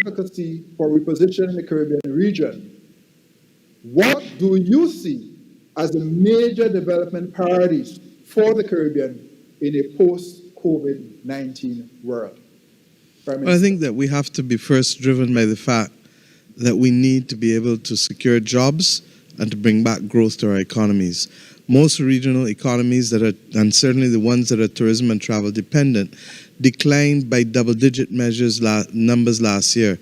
advocacy for repositioning the Caribbean region, what do you see as the major development priorities for the Caribbean in a post-COVID-19 world? Well, I think that we have to be first driven by the fact that we need to be able to secure jobs and to bring back growth to our economies. Most regional economies that are, and certainly the ones that are tourism and travel dependent, declined by double-digit numbers last year.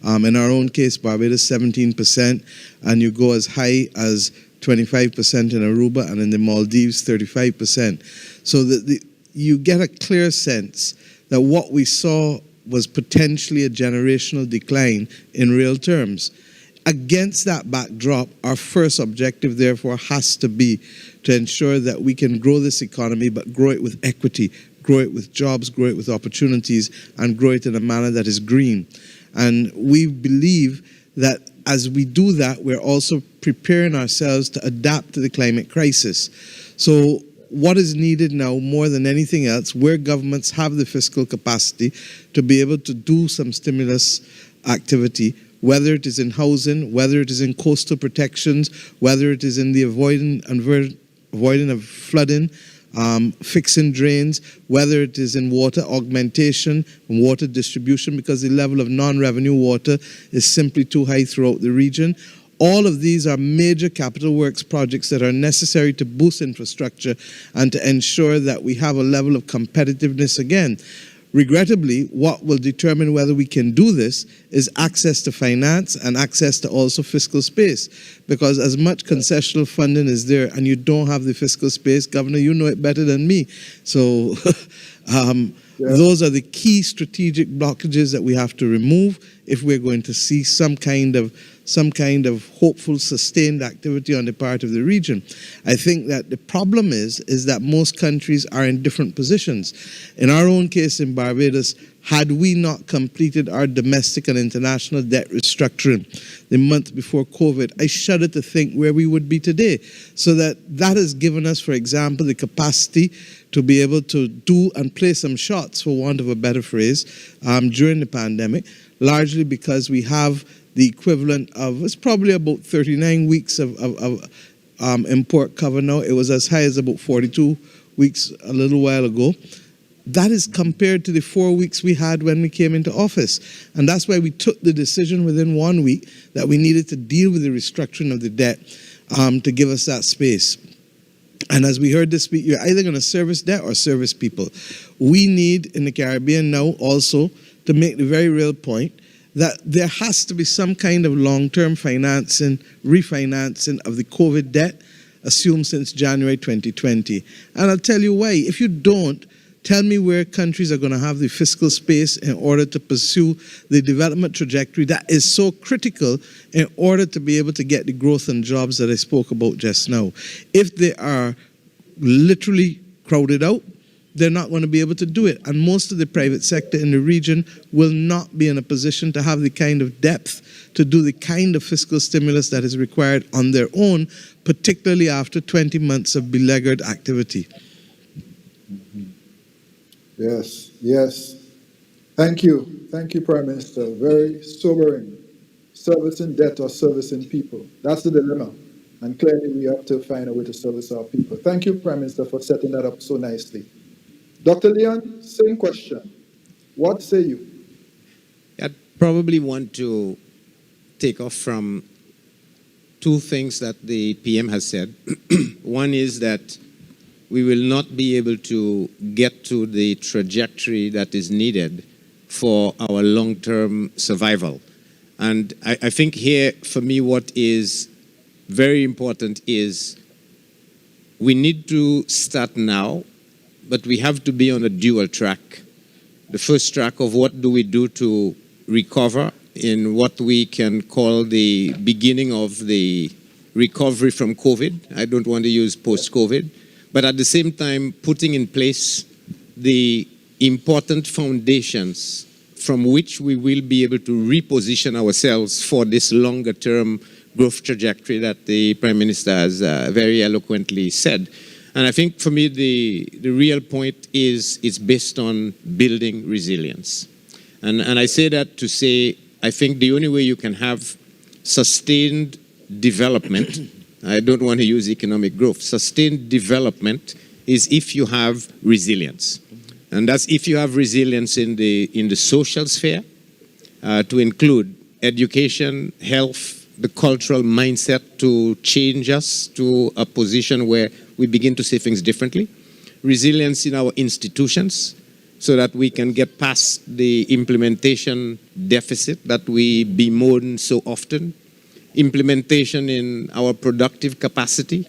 In our own case, Barbados 17%, and you go as high as 25% in Aruba, and in the Maldives 35%. So that you get a clear sense that what we saw was potentially a generational decline in real terms. Against that backdrop, our first objective, therefore, has to be to ensure that we can grow this economy, but grow it with equity, grow it with jobs, grow it with opportunities, and grow it in a manner that is green. And we believe that as we do that, we're also preparing ourselves to adapt to the climate crisis. So what is needed now more than anything else, where governments have the fiscal capacity to be able to do some stimulus activity, whether it is in housing, whether it is in coastal protections, whether it is in the avoiding of flooding, fixing drains, whether it is in water augmentation and water distribution, because the level of non-revenue water is simply too high throughout the region. All of these are major capital works projects that are necessary to boost infrastructure and to ensure that we have a level of competitiveness again. Regrettably, what will determine whether we can do this is access to finance and access to also fiscal space. Because as much concessional funding is there and you don't have the fiscal space, Governor, you know it better than me. So those are the key strategic blockages that we have to remove if we're going to see some kind of hopeful, sustained activity on the part of the region. I think that the problem is that most countries are in different positions. In our own case in Barbados, had we not completed our domestic and international debt restructuring the month before COVID, I shudder to think where we would be today. So that has given us, for example, the capacity to be able to do and play some shots, for want of a better phrase, during the pandemic, largely because we have the equivalent of, it's probably about 39 weeks of import cover now. It was as high as about 42 weeks a little while ago. That is compared to the 4 weeks we had when we came into office. And that's why we took the decision within 1 week that we needed to deal with the restructuring of the debt to give us that space. And as we heard this week, you're either going to service debt or service people. We need in the Caribbean now also to make the very real point that there has to be some kind of long-term financing, refinancing of the COVID debt assumed since January 2020. And I'll tell you why. If you don't, tell me where countries are going to have the fiscal space in order to pursue the development trajectory that is so critical in order to be able to get the growth and jobs that I spoke about just now. If they are literally crowded out, they're not going to be able to do it. And most of the private sector in the region will not be in a position to have the kind of depth to do the kind of fiscal stimulus that is required on their own, particularly after 20 months of beleaguered activity. Yes, yes. Thank you. Thank you, Prime Minister. Very sobering. Servicing debt or servicing people. That's the dilemma. And clearly we have to find a way to service our people. Thank you, Prime Minister, for setting that up so nicely. Dr. Leon, same question. What say you? I'd probably want to take off from two things that the PM has said. One is that we will not be able to get to the trajectory that is needed for our long-term survival. And I think here, for me, what is very important is we need to start now, but we have to be on a dual track. The first track of what do we do to recover in what we can call the beginning of the recovery from COVID. I don't want to use post-COVID, but at the same time putting in place the important foundations from which we will be able to reposition ourselves for this longer-term growth trajectory that the Prime Minister has very eloquently said. And I think for me, the real point is it's based on building resilience. And I say that to say I think the only way you can have sustained development, I don't want to use economic growth, sustained development is if you have resilience. And that's if you have resilience in the social sphere, to include education, health, the cultural mindset to change us to a position where we begin to see things differently. Resilience in our institutions so that we can get past the implementation deficit that we bemoan so often. Implementation in our productive capacity,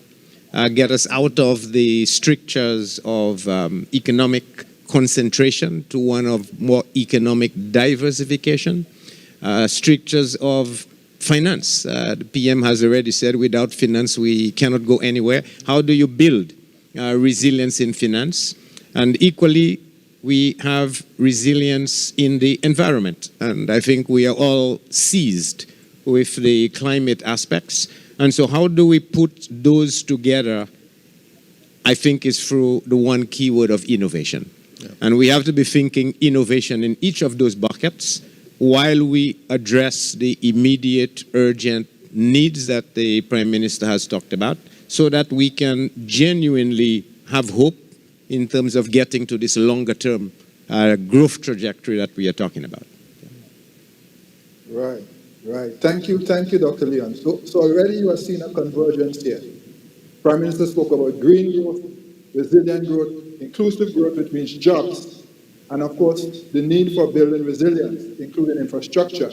get us out of the strictures of economic concentration to one of more economic diversification, strictures of finance. The PM has already said without finance we cannot go anywhere. How do you build resilience in finance? And equally, we have resilience in the environment. And I think we are all seized with the climate aspects. And so how do we put those together, I think, is through the one keyword of innovation. Yeah. And we have to be thinking innovation in each of those buckets while we address the immediate, urgent needs that the Prime Minister has talked about, so that we can genuinely have hope in terms of getting to this longer-term growth trajectory that we are talking about. Right, right. Thank you, Dr. Leon. So already you are seeing a convergence here. Prime Minister spoke about green growth, resilient growth, inclusive growth, which means jobs, and of course, the need for building resilience, including infrastructure.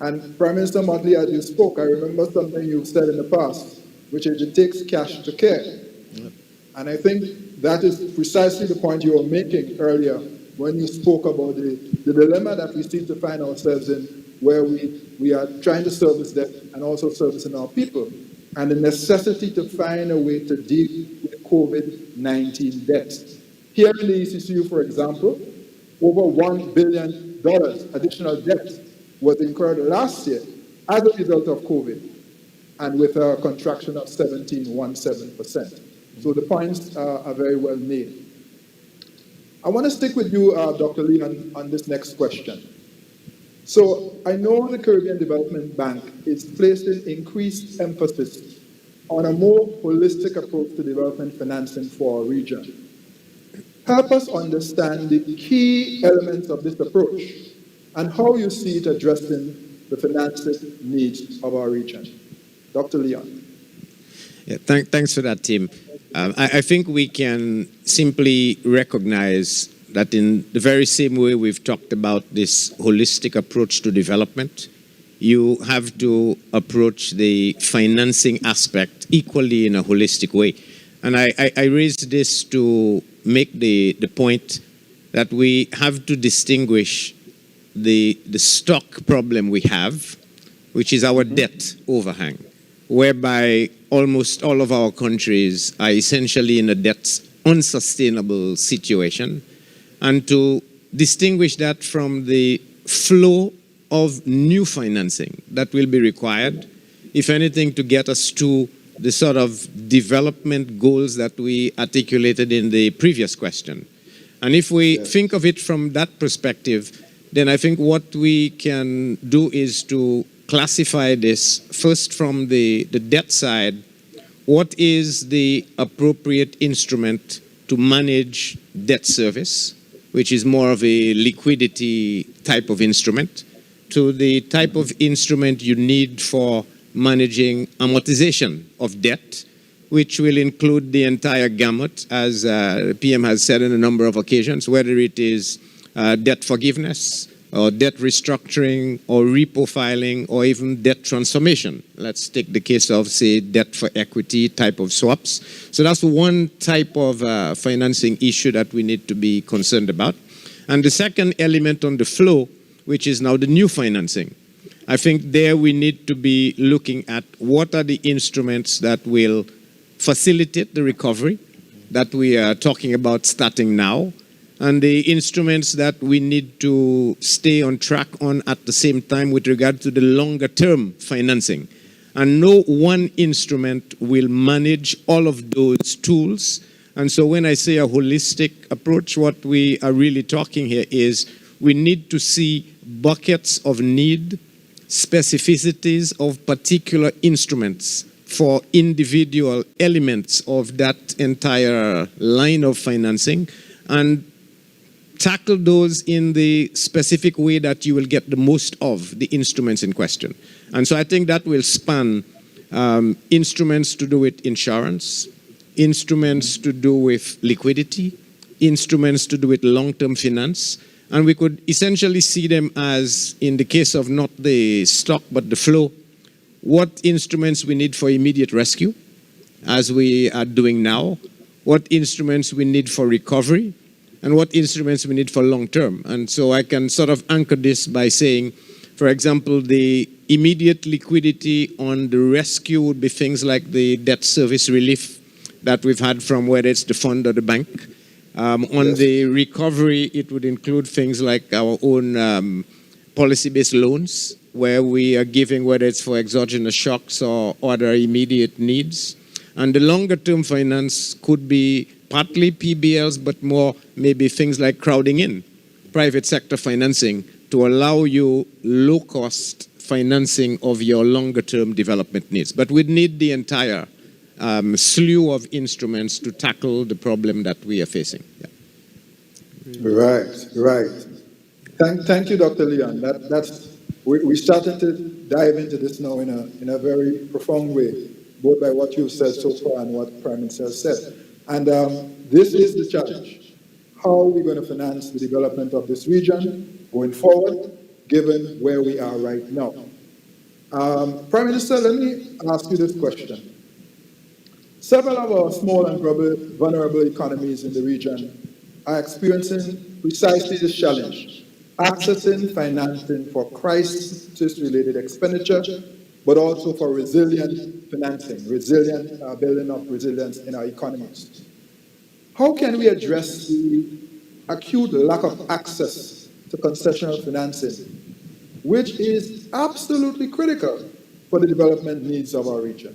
And Prime Minister Mottley, as you spoke, I remember something you've said in the past, which is it takes cash to care. Yep. And I think that is precisely the point you were making earlier when you spoke about the dilemma that we seem to find ourselves in, where we are trying to service them and also servicing our people, and the necessity to find a way to deal with COVID-19 debts. Here in the ECCU, for example, over $1 billion additional debt was incurred last year as a result of COVID, and with a contraction of 17.17%. So the points are very well made. I want to stick with you, Dr. Leon, on this next question. So I know the Caribbean Development Bank is placing increased emphasis on a more holistic approach to development financing for our region. Help us understand the key elements of this approach and how you see it addressing the financing needs of our region. Dr. Leon. Yeah, thanks for that, Tim. I think we can simply recognize that in the very same way we've talked about this holistic approach to development, you have to approach the financing aspect equally in a holistic way. And I raised this to make the point that we have to distinguish the stock problem we have, which is our debt overhang, whereby almost all of our countries are essentially in a debt unsustainable situation, and to distinguish that from the flow of new financing that will be required, if anything, to get us to the sort of development goals that we articulated in the previous question. And if we think of it from that perspective, then I think what we can do is to classify this first from the debt side. What is the appropriate instrument to manage debt service, which is more of a liquidity type of instrument, to the type of instrument you need for managing amortization of debt, which will include the entire gamut, as the PM has said on a number of occasions, whether it is debt forgiveness, or debt restructuring, or reprofiling, or even debt transformation. Let's take the case of, say, debt for equity type of swaps. So that's one type of financing issue that we need to be concerned about. And the second element on the flow, which is now the new financing. I think there we need to be looking at what are the instruments that will facilitate the recovery that we are talking about starting now, and the instruments that we need to stay on track on at the same time with regard to the longer term financing. And no one instrument will manage all of those tools. And so when I say a holistic approach, what we are really talking here is we need to see buckets of need, specificities of particular instruments for individual elements of that entire line of financing, and tackle those in the specific way that you will get the most of the instruments in question. And so I think that will span instruments to do with insurance, instruments to do with liquidity, instruments to do with long-term finance, and we could essentially see them as, in the case of not the stock but the flow, what instruments we need for immediate rescue, as we are doing now, what instruments we need for recovery, and what instruments we need for long-term. And so I can sort of anchor this by saying, for example, the immediate liquidity on the rescue would be things like the debt service relief that we've had from whether it's the fund or the bank. On the recovery, it would include things like our own policy-based loans, where we are giving, whether it's for exogenous shocks or other immediate needs. And the longer-term finance could be partly PBLs, but more maybe things like crowding in private sector financing to allow you low-cost financing of your longer-term development needs. But we'd need the entire slew of instruments to tackle the problem that we are facing. Yeah. Right. Thank you, Dr. Leon. We started to dive into this now in a very profound way, both by what you've said so far and what Prime Minister has said. And this is the challenge. How are we going to finance the development of this region going forward, given where we are right now? Prime Minister, let me ask you this question. Several of our small and vulnerable economies in the region are experiencing precisely this challenge, accessing financing for crisis-related expenditure, but also for resilient financing, building up resilience in our economies. How can we address the acute lack of access to concessional financing, which is absolutely critical for the development needs of our region?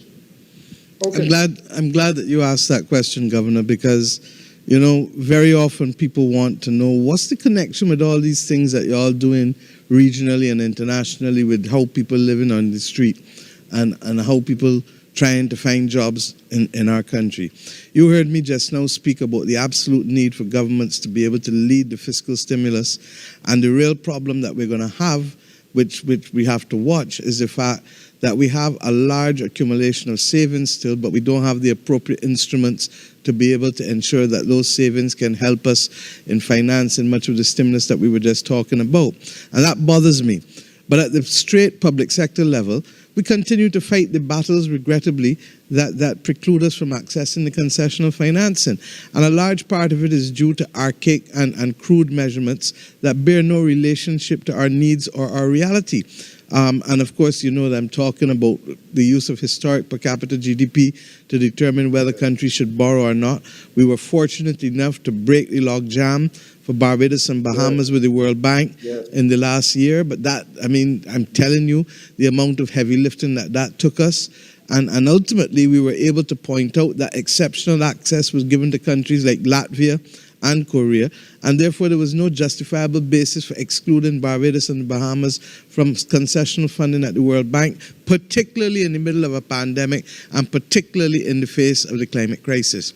Okay. I'm glad that you asked that question, Governor, because, you know, very often people want to know what's the connection with all these things that you're all doing regionally and internationally with how people living on the street and how people trying to find jobs in our country. You heard me just now speak about the absolute need for governments to be able to lead the fiscal stimulus, and the real problem that we're going to have, which we have to watch, is the fact that we have a large accumulation of savings still, but we don't have the appropriate instruments to be able to ensure that those savings can help us in financing much of the stimulus that we were just talking about. And that bothers me. But at the straight public sector level, we continue to fight the battles, regrettably, that preclude us from accessing the concessional financing. And a large part of it is due to archaic and crude measurements that bear no relationship to our needs or our reality. And of course, you know that I'm talking about the use of historic per capita GDP to determine whether countries should borrow or not. We were fortunate enough to break the logjam for Barbados and Bahamas with the World Bank in the last year. But that, I mean, I'm telling you, the amount of heavy lifting that took us. And ultimately, we were able to point out that exceptional access was given to countries like Latvia and Korea, and therefore there was no justifiable basis for excluding Barbados and the Bahamas from concessional funding at the World Bank, particularly in the middle of a pandemic and particularly in the face of the climate crisis.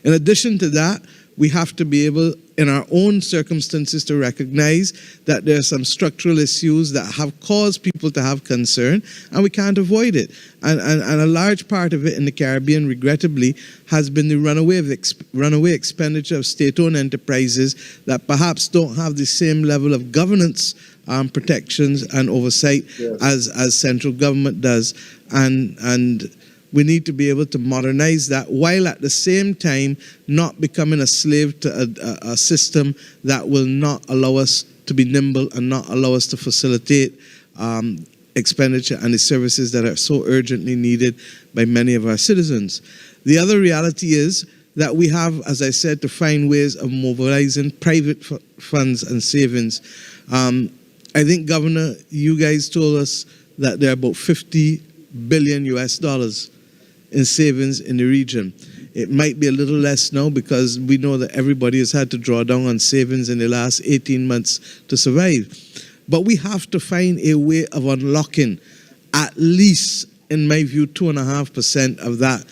In addition to that, we have to be able, in our own circumstances, to recognize that there are some structural issues that have caused people to have concern, and we can't avoid it. And a large part of it in the Caribbean, regrettably, has been the runaway expenditure of state-owned enterprises that perhaps don't have the same level of governance protections and oversight as central government does. And we need to be able to modernize that while at the same time not becoming a slave to a system that will not allow us to be nimble and not allow us to facilitate expenditure and the services that are so urgently needed by many of our citizens. The other reality is that we have, as I said, to find ways of mobilizing private funds and savings. I think, Governor, you guys told us that there are about $50 billion in savings in the region. It might be a little less now because we know that everybody has had to draw down on savings in the last 18 months to survive. But we have to find a way of unlocking at least, in my view, 2.5% of that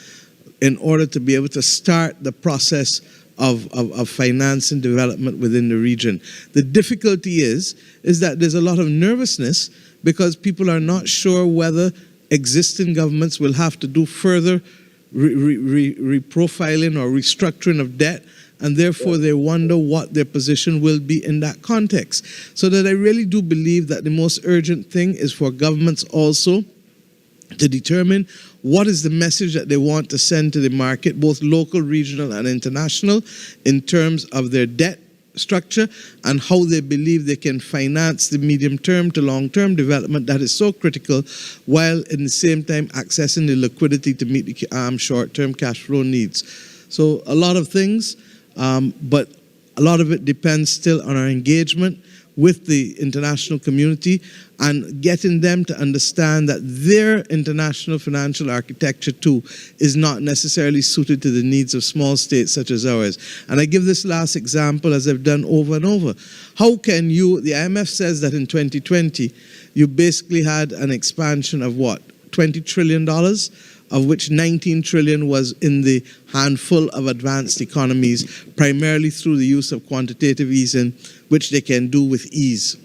in order to be able to start the process of finance and development within the region. The difficulty is that there's a lot of nervousness because people are not sure whether existing governments will have to do further reprofiling or restructuring of debt, and therefore they wonder what their position will be in that context. So that I really do believe that the most urgent thing is for governments also to determine what is the message that they want to send to the market, both local, regional, and international, in terms of their debt structure and how they believe they can finance the medium-term to long-term development that is so critical, while in the same time accessing the liquidity to meet the short-term cash flow needs. So a lot of things, but a lot of it depends still on our engagement with the international community and getting them to understand that their international financial architecture too is not necessarily suited to the needs of small states such as ours. And I give this last example as I've done over and over. How can you, the IMF says that in 2020, you basically had an expansion of what, $20 trillion? Of which 19 trillion was in the handful of advanced economies, primarily through the use of quantitative easing, which they can do with ease.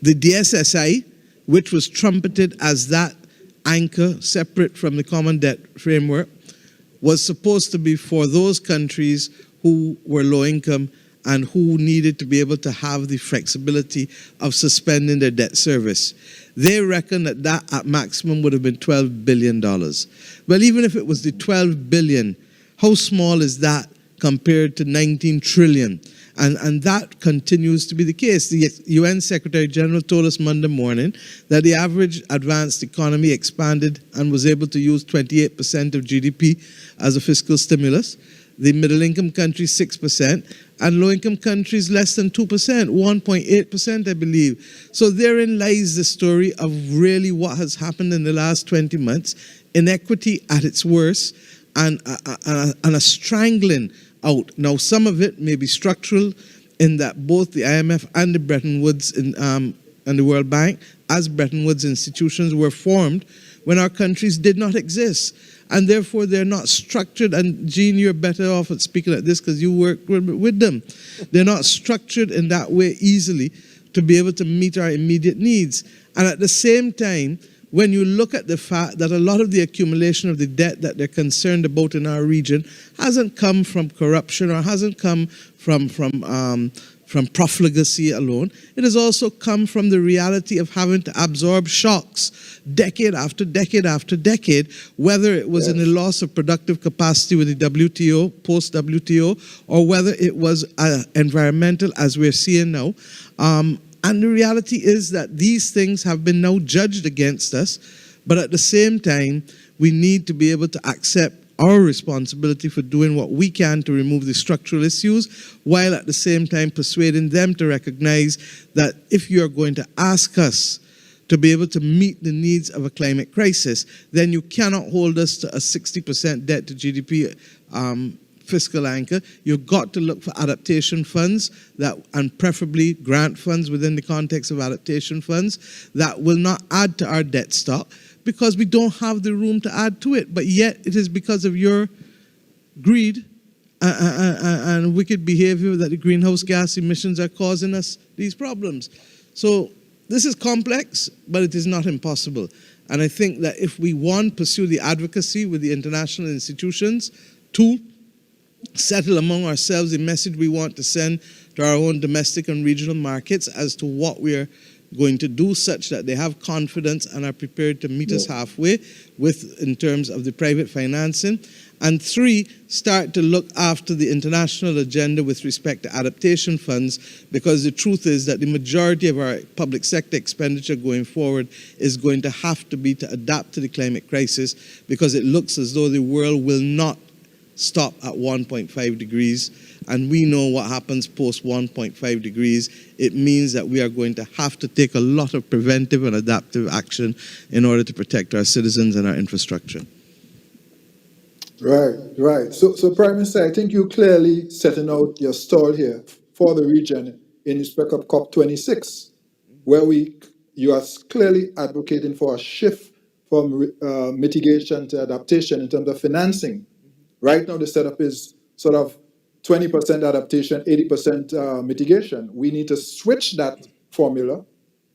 The DSSI, which was trumpeted as that anchor separate from the common debt framework, was supposed to be for those countries who were low income and who needed to be able to have the flexibility of suspending their debt service. They reckon that at maximum would have been $12 billion. Well, even if it was the 12 billion, how small is that compared to 19 trillion? And that continues to be the case. The UN Secretary General told us Monday morning that the average advanced economy expanded and was able to use 28% of GDP as a fiscal stimulus. The middle-income countries, 6%, and low-income countries, less than 2%, 1.8%, I believe. So therein lies the story of really what has happened in the last 20 months, inequity at its worst, and a strangling out. Now, some of it may be structural in that both the IMF and the Bretton Woods and the World Bank, as Bretton Woods institutions, were formed when our countries did not exist. And therefore, they're not structured. And Jean, you're better off at speaking at this because you work with them. They're not structured in that way easily to be able to meet our immediate needs. And at the same time, when you look at the fact that a lot of the accumulation of the debt that they're concerned about in our region hasn't come from corruption or hasn't come from profligacy alone, it has also come from the reality of having to absorb shocks decade after decade after decade, whether it was in the loss of productive capacity with the WTO, post-WTO, or whether it was environmental, as we're seeing now. And the reality is that these things have been now judged against us, but at the same time, we need to be able to accept our responsibility for doing what we can to remove the structural issues, while at the same time persuading them to recognize that if you're going to ask us to be able to meet the needs of a climate crisis, then you cannot hold us to a 60% debt to GDP fiscal anchor. You've got to look for adaptation funds and preferably grant funds within the context of adaptation funds that will not add to our debt stock, because we don't have the room to add to it. But yet it is because of your greed and wicked behavior that the greenhouse gas emissions are causing us these problems. So this is complex, but it is not impossible. And I think that if we, one, pursue the advocacy with the international institutions, two, settle among ourselves the message we want to send to our own domestic and regional markets as to what we are going to do, such that they have confidence and are prepared to meet us halfway in terms of the private financing. And three, start to look after the international agenda with respect to adaptation funds, because the truth is that the majority of our public sector expenditure going forward is going to have to be to adapt to the climate crisis, because it looks as though the world will not stop at 1.5 degrees, and we know what happens post 1.5 degrees. It means that we are going to have to take a lot of preventive and adaptive action in order to protect our citizens and our infrastructure. Right. So Prime Minister, I think you clearly setting out your stall here for the region in respect of COP26. where you are clearly advocating for a shift from mitigation to adaptation in terms of financing. Right now, the setup is sort of 20% adaptation, 80% mitigation. We need to switch that formula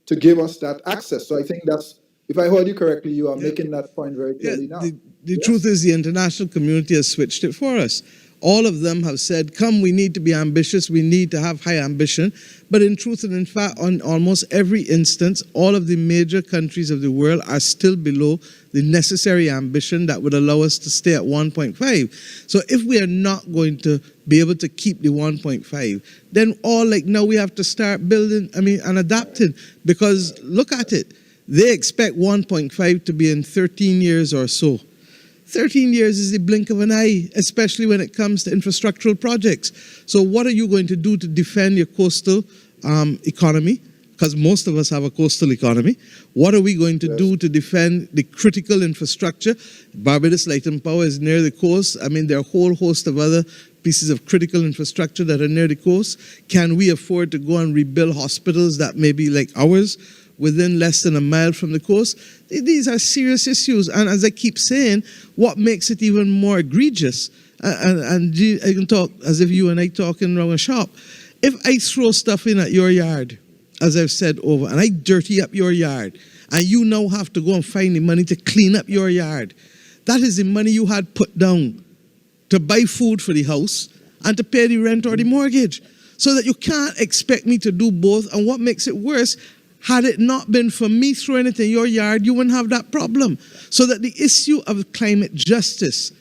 to give us that access. So I think that's, if I heard you correctly, you are making that point very clearly now. The truth is the international community has switched it for us. All of them have said, come, we need to be ambitious, we need to have high ambition. But in truth and in fact, on almost every instance, all of the major countries of the world are still below the necessary ambition that would allow us to stay at 1.5. So if we are not going to be able to keep the 1.5, then now we have to start building, and adapting. Because look at it, they expect 1.5 to be in 13 years or so. 13 years is the blink of an eye, especially when it comes to infrastructural projects. So what are you going to do to defend your coastal economy? Because most of us have a coastal economy. What are we going to do to defend the critical infrastructure? Barbados Light and Power is near the coast. There are a whole host of other pieces of critical infrastructure that are near the coast. Can we afford to go and rebuild hospitals that may be like ours, within less than a mile from the coast? These are serious issues. And as I keep saying, what makes it even more egregious, and I can talk as if you and I talking around a shop, if I throw stuff in at your yard, as I've said over, and I dirty up your yard, and you now have to go and find the money to clean up your yard, that is the money you had put down to buy food for the house and to pay the rent or the mortgage. So that you can't expect me to do both. And what makes it worse, had it not been for me throwing it in your yard, you wouldn't have that problem. So that the issue of climate justice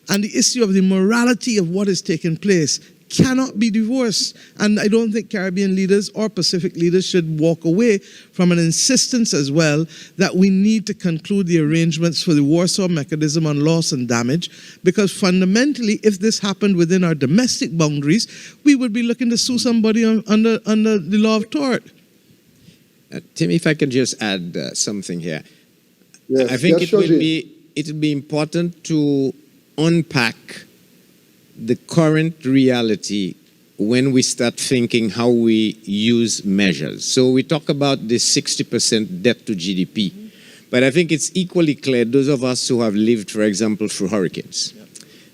and the issue of the morality of what is taking place cannot be divorced. And I don't think Caribbean leaders or Pacific leaders should walk away from an insistence as well that we need to conclude the arrangements for the Warsaw Mechanism on loss and damage, because fundamentally, if this happened within our domestic boundaries, we would be looking to sue somebody under the law of tort. Tim, if I could just add something here. Yes. I think it will be important to unpack the current reality when we start thinking how we use measures. So we talk about the 60% debt to GDP, but I think it's equally clear, those of us who have lived, for example, through hurricanes,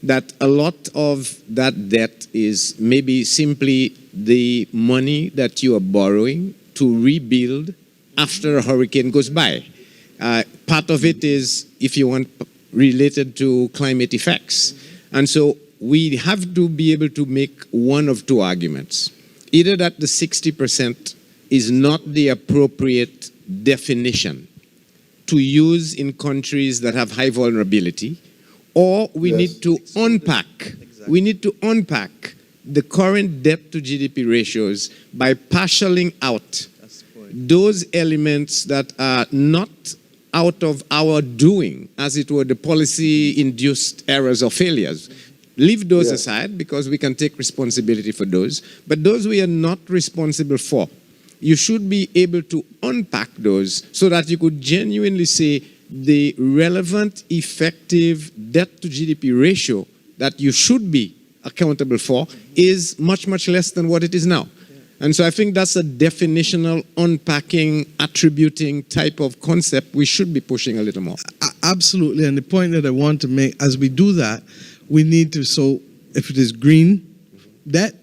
that a lot of that debt is maybe simply the money that you are borrowing to rebuild after a hurricane goes by. Part of it is, if you want, related to climate effects. And so we have to be able to make one of two arguments. Either that the 60% is not the appropriate definition to use in countries that have high vulnerability, or we need to unpack. We need to unpack the current debt to GDP ratios by partialing out those elements that are not out of our doing, as it were, the policy-induced errors or failures. Leave those aside, because we can take responsibility for those. But those we are not responsible for, you should be able to unpack those so that you could genuinely say the relevant, effective debt to GDP ratio that you should be accountable for is much, much less than what it is now. And so I think that's a definitional, unpacking, attributing type of concept we should be pushing a little more. Absolutely. And the point that I want to make, as we do that, we need to, so if it is green debt,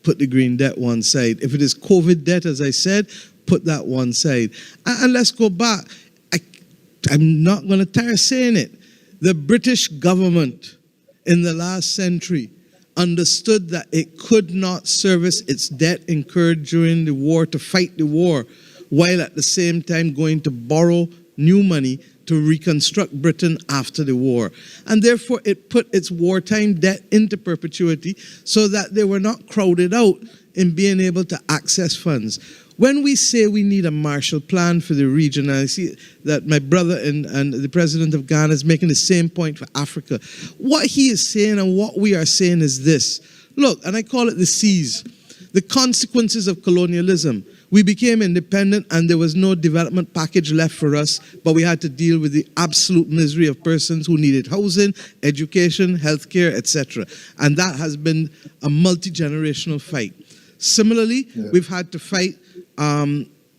put the green debt one side. If it is COVID debt, as I said, put that one side. And let's go back. I'm not going to tire saying it. The British government in the last century understood that it could not service its debt incurred during the war to fight the war, while at the same time going to borrow new money to reconstruct Britain after the war. And therefore, it put its wartime debt into perpetuity so that they were not crowded out in being able to access funds. When we say we need a Marshall Plan for the region, and I see that my brother and the president of Ghana is making the same point for Africa, what he is saying and what we are saying is this. Look, and I call it the C's, the consequences of colonialism. We became independent and there was no development package left for us, but we had to deal with the absolute misery of persons who needed housing, education, healthcare, etc. And that has been a multi-generational fight. Similarly, we've had to fight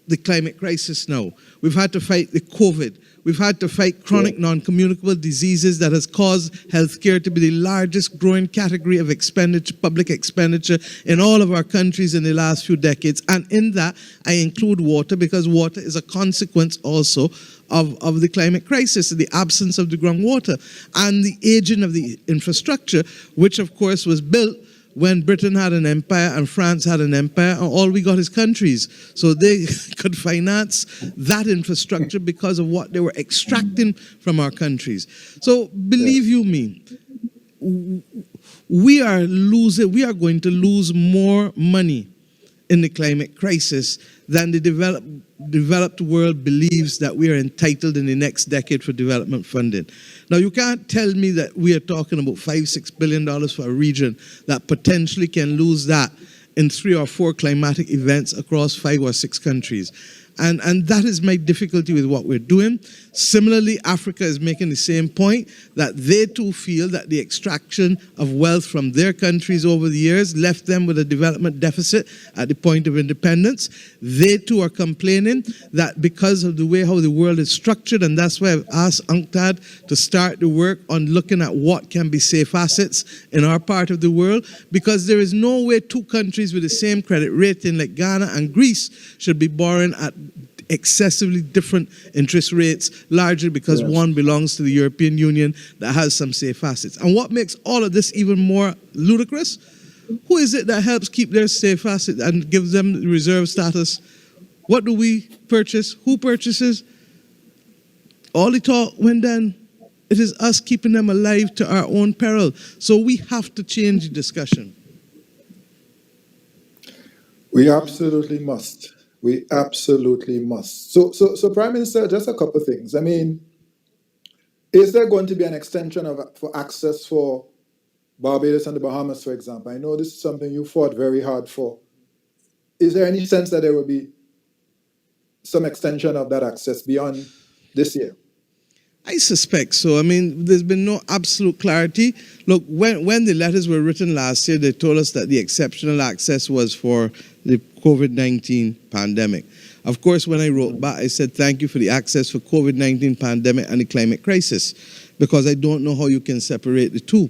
the climate crisis now. We've had to fight the COVID. We've had to fight chronic non-communicable diseases that has caused healthcare to be the largest growing category of expenditure, public expenditure in all of our countries in the last few decades. And in that, I include water, because water is a consequence also of the climate crisis, the absence of the groundwater and the aging of the infrastructure, which of course was built when Britain had an empire and France had an empire, and all we got is countries. So they could finance that infrastructure because of what they were extracting from our countries. So believe you me, we are going to lose more money in the climate crisis than the developed world believes that we are entitled in the next decade for development funding. Now, you can't tell me that we are talking about $5-6 billion for a region that potentially can lose that in 3 or 4 climatic events across 5 or 6 countries. And that is my difficulty with what we're doing. Similarly, Africa is making the same point, that they too feel that the extraction of wealth from their countries over the years left them with a development deficit at the point of independence. They too are complaining that because of the way how the world is structured, and that's why I've asked UNCTAD to start the work on looking at what can be safe assets in our part of the world, because there is no way 2 countries with the same credit rating like Ghana and Greece should be borrowing at excessively different interest rates, largely because one belongs to the European Union that has some safe assets. And what makes all of this even more ludicrous? Who is it that helps keep their safe assets and gives them the reserve status? What do we purchase? Who purchases? All the talk when done, it is us keeping them alive to our own peril. So we have to change the discussion. We absolutely must. We absolutely must. So, Prime Minister, just a couple of things. I mean, is there going to be an extension for access for Barbados and the Bahamas, for example? I know this is something you fought very hard for. Is there any sense that there will be some extension of that access beyond this year? I suspect so. I mean, there's been no absolute clarity. Look, when the letters were written last year, they told us that the exceptional access was for the COVID-19 pandemic. Of course, when I wrote back, I said, thank you for the access for COVID-19 pandemic and the climate crisis, because I don't know how you can separate the two.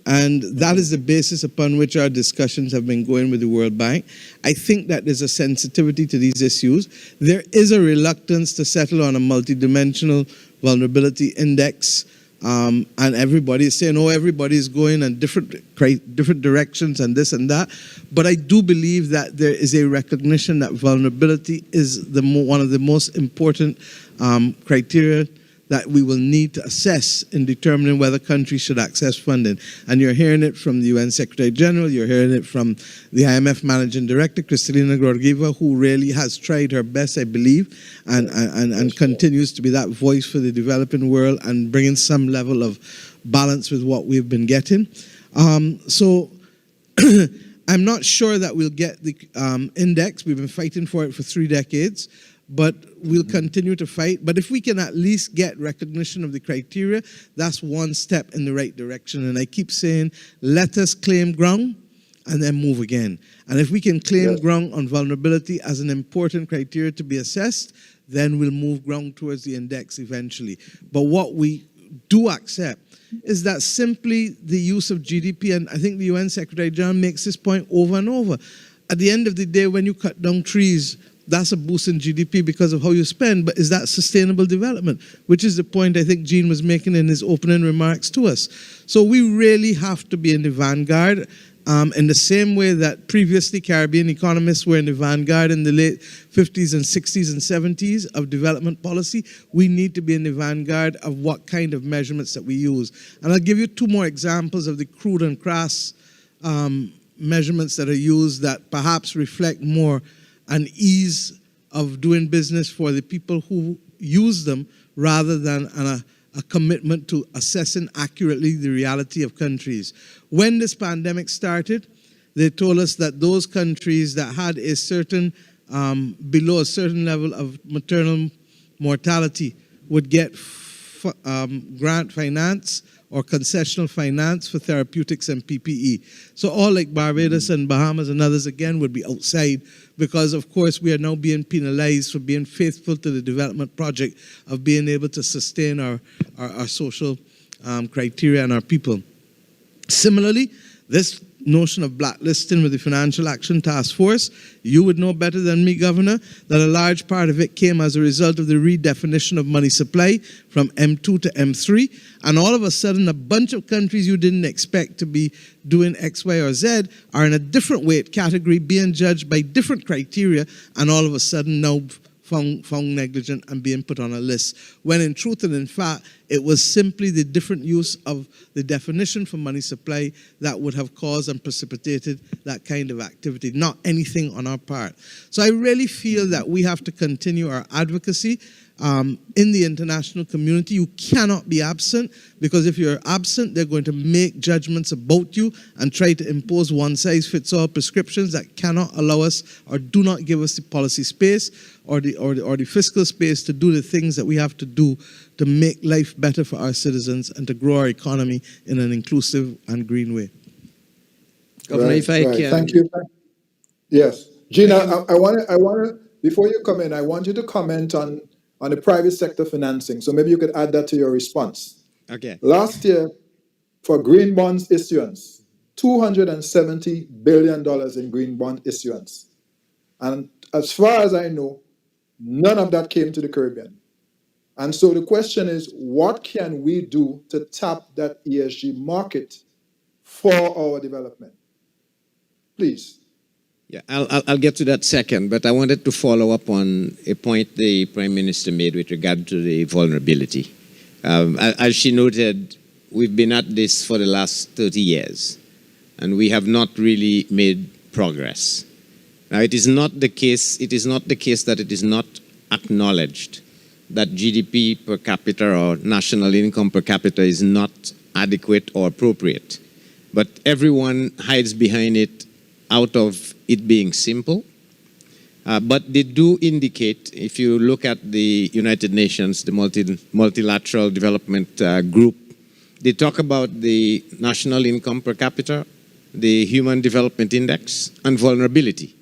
And that is the basis upon which our discussions have been going with the World Bank. I think that there's a sensitivity to these issues. There is a reluctance to settle on a multidimensional vulnerability index, and everybody is saying, oh, everybody is going in different directions and this and that. But I do believe that there is a recognition that vulnerability is one of the most important criteria that we will need to assess in determining whether countries should access funding. And you're hearing it from the UN Secretary General, you're hearing it from the IMF Managing Director, Kristalina Georgieva, who really has tried her best, I believe, and continues to be that voice for the developing world and bringing some level of balance with what we've been getting. So I'm not sure that we'll get the index. We've been fighting for it for 3 decades. But we'll continue to fight. But if we can at least get recognition of the criteria, that's one step in the right direction. And I keep saying, let us claim ground and then move again. And if we can claim ground on vulnerability as an important criteria to be assessed, then we'll move ground towards the index eventually. But what we do accept is that simply the use of GDP, and I think the UN Secretary General makes this point over and over. At the end of the day, when you cut down trees, that's a boost in GDP because of how you spend, but is that sustainable development? Which is the point I think Gene was making in his opening remarks to us. So we really have to be in the vanguard in the same way that previously Caribbean economists were in the vanguard in the late 50s and 60s and 70s of development policy. We need to be in the vanguard of what kind of measurements that we use. And I'll give you 2 more examples of the crude and crass measurements that are used that perhaps reflect more an ease of doing business for the people who use them rather than a commitment to assessing accurately the reality of countries. When this pandemic started, they told us that those countries that had a certain, below a certain level of maternal mortality would get grant finance or concessional finance for therapeutics and PPE. So all like Barbados and Bahamas and others, again, would be outside because, of course, we are now being penalized for being faithful to the development project of being able to sustain our social criteria and our people. Similarly, this notion of blacklisting with the Financial Action Task Force, you would know better than me, Governor, that a large part of it came as a result of the redefinition of money supply from M2 to M3, and all of a sudden a bunch of countries you didn't expect to be doing X, Y, or Z are in a different weight category, being judged by different criteria, and all of a sudden now found negligent and being put on a list, when in truth and in fact, it was simply the different use of the definition for money supply that would have caused and precipitated that kind of activity, not anything on our part. So I really feel that we have to continue our advocacy in the international community. You cannot be absent, because if you're absent, they're going to make judgments about you and try to impose one-size-fits-all prescriptions that cannot allow us or do not give us the policy space or the fiscal space to do the things that we have to do to make life better for our citizens and to grow our economy in an inclusive and green way. Governor, if I can. Thank you. Yes. Gina, I want to, before you come in, I want you to comment on the private sector financing. So maybe you could add that to your response. Okay. Last year, for green bonds issuance, $270 billion in green bond issuance. And as far as I know, none of that came to the Caribbean. And so the question is, what can we do to tap that ESG market for our development? Please. Yeah, I'll get to that second, but I wanted to follow up on a point the Prime Minister made with regard to the vulnerability. As she noted, we've been at this for the last 30 years, and we have not really made progress. Now, it is not the case that it is not acknowledged that GDP per capita or national income per capita is not adequate or appropriate. But everyone hides behind it out of it being simple. But they do indicate, if you look at the United Nations, the Multilateral Development Group, they talk about the national income per capita, the Human Development Index, and vulnerability.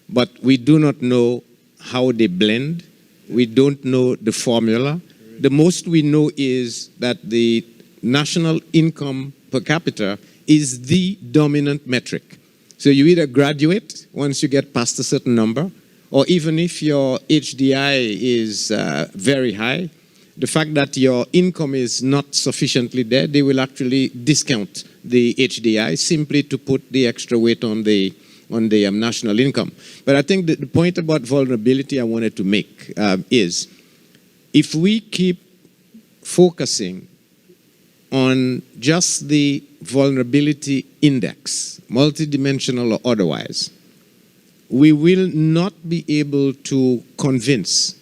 But we do not know how they blend. We don't know the formula. The most we know is that the national income per capita is the dominant metric. So you either graduate once you get past a certain number, or even if your HDI is very high, the fact that your income is not sufficiently there, they will actually discount the HDI simply to put the extra weight on the national income. But I think that the point about vulnerability I wanted to make is, if we keep focusing on just the vulnerability index, multidimensional or otherwise, we will not be able to convince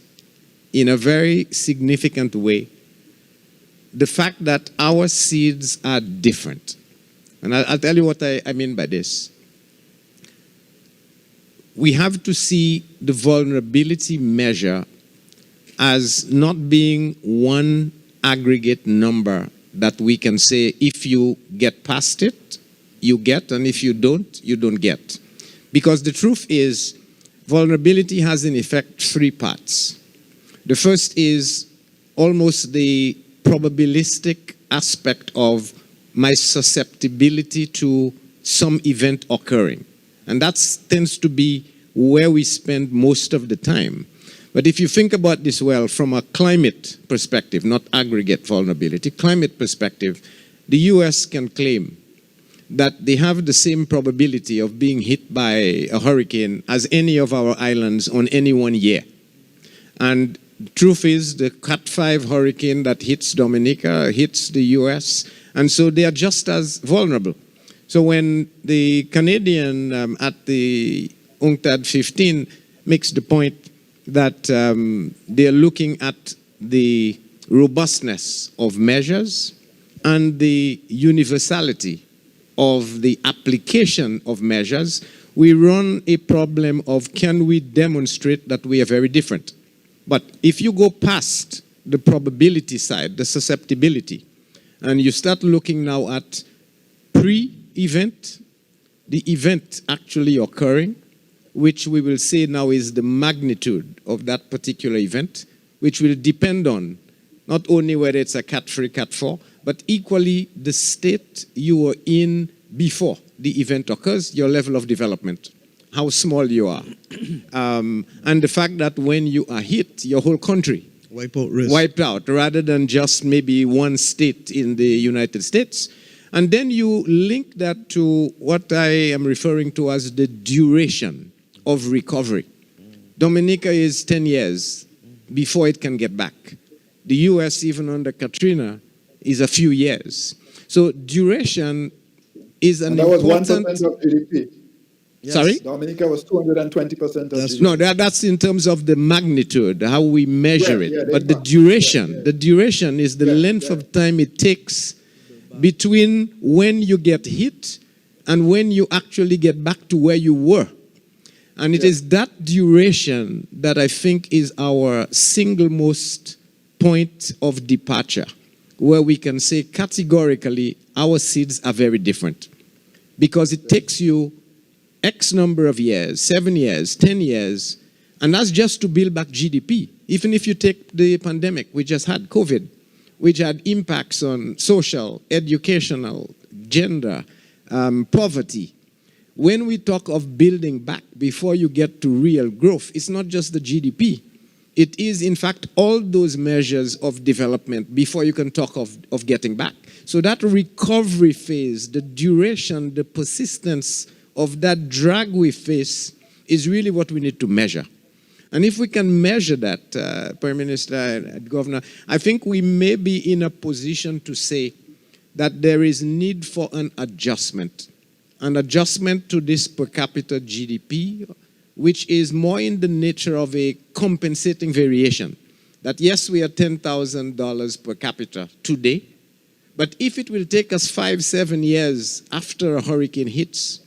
in a very significant way the fact that our seeds are different. And I'll tell you what I mean by this. We have to see the vulnerability measure as not being one aggregate number that we can say, if you get past it, you get, and if you don't get. Because the truth is, vulnerability has in effect three parts. The first is almost the probabilistic aspect of my susceptibility to some event occurring. And that tends to be where we spend most of the time. But if you think about this well, from a climate perspective, not aggregate vulnerability, climate perspective, the US can claim that they have the same probability of being hit by a hurricane as any of our islands on any one year. And the truth is, the Cat 5 hurricane that hits Dominica hits the US, and so they are just as vulnerable. So when the Canadian at the UNCTAD 15 makes the point that they're looking at the robustness of measures and the universality of the application of measures, we run a problem of, can we demonstrate that we are very different? But if you go past the probability side, the susceptibility, And you start looking now at pre-event, the event actually occurring, which we will say now is the magnitude of that particular event, which will depend on not only whether it's a Cat 3, Cat 4, but equally the state you were in before the event occurs, your level of development, how small you are. And the fact that when you are hit, your whole country wiped out, rather than just maybe one state in the United States. And then you link that to what I am referring to as the duration of recovery. Dominica is 10 years before it can get back. The US, even under Katrina, is a few years. So duration is an important... That was 1% of GDP. Yes. Sorry? Dominica was 220% of GDP. No, that's in terms of the magnitude, how we measure it. But the duration is the length of time it takes between when you get hit and when you actually get back to where you were. And it is that duration that I think is our single most point of departure, where we can say categorically our seeds are very different. Because it takes you X number of years, 7 years, 10 years, and that's just to build back GDP. Even if you take the pandemic, we just had COVID, which had impacts on social, educational, gender, poverty. When we talk of building back before you get to real growth, it's not just the GDP. It is, in fact, all those measures of development before you can talk of getting back. So that recovery phase, the duration, the persistence of that drag we face is really what we need to measure. And if we can measure that, Prime Minister and Governor, I think we may be in a position to say that there is need for an adjustment to this per capita GDP, which is more in the nature of a compensating variation. That yes, we are $10,000 per capita today, but if it will take us 5, 7 years after a hurricane hits,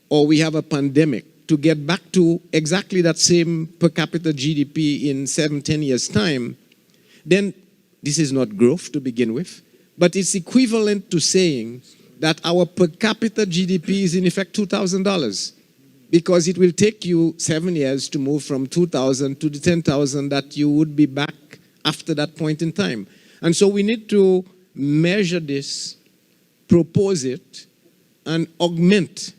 or we have a pandemic, to get back to exactly that same per capita GDP in 7, 10 years' time, then this is not growth to begin with, but it's equivalent to saying that our per capita GDP is in effect $2,000, because it will take you 7 years to move from 2,000 to the 10,000 that you would be back after that point in time. And so we need to measure this, propose it, and augment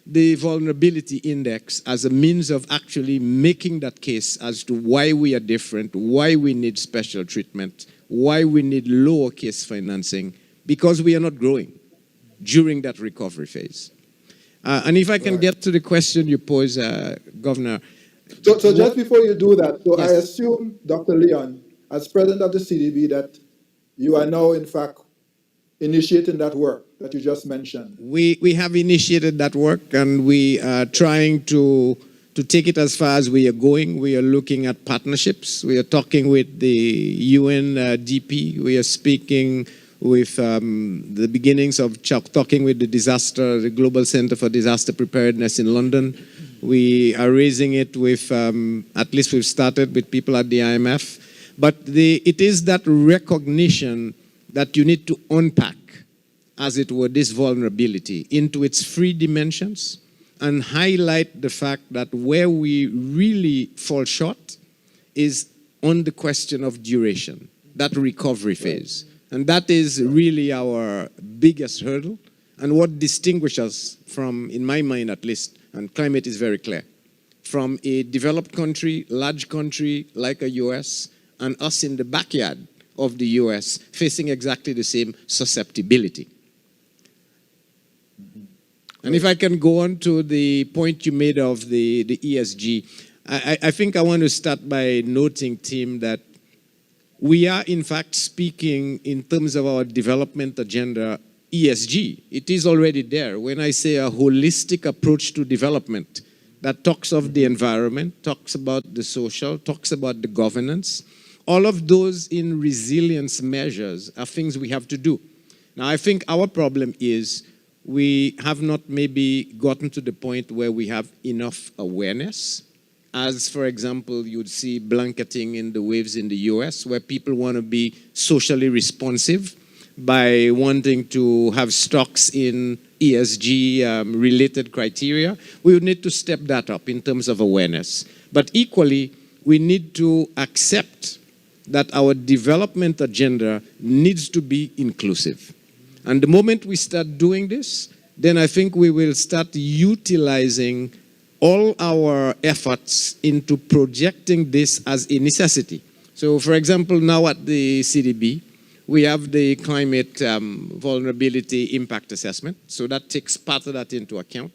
the vulnerability index as a means of actually making that case as to why we are different, why we need special treatment, why we need lower case financing, because we are not growing during that recovery phase. And if I can get to the question you pose, Governor. So just before you do that, so yes. I assume, Dr. Leon, as president of the CDB, that you are now, in fact, initiating that work that you just mentioned. We have initiated that work, and we are trying to take it as far as we are going. We are looking at partnerships. We are talking with the UNDP. We are speaking with the beginnings of talking with the Global Center for Disaster Preparedness in London. We are raising it with, at least we've started with people at the IMF. But it is that recognition that you need to unpack, as it were, this vulnerability into its three dimensions and highlight the fact that where we really fall short is on the question of duration, that recovery phase. And that is really our biggest hurdle, and what distinguishes us from, in my mind at least, and climate is very clear, from a developed country, large country like a US, and us in the backyard of the US facing exactly the same susceptibility. And if I can go on to the point you made of the ESG, I think I want to start by noting, Tim, that we are in fact speaking in terms of our development agenda, ESG. It is already there. When I say a holistic approach to development that talks of the environment, talks about the social, talks about the governance, all of those in resilience measures are things we have to do. Now, I think our problem is we have not maybe gotten to the point where we have enough awareness. As, for example, you'd see blanketing in the waves in the US, where people want to be socially responsive, by wanting to have stocks in ESG related criteria. We would need to step that up in terms of awareness. But equally, we need to accept that our development agenda needs to be inclusive. And the moment we start doing this, then I think we will start utilizing all our efforts into projecting this as a necessity. So, for example, now at the CDB, we have the climate vulnerability impact assessment. So that takes part of that into account.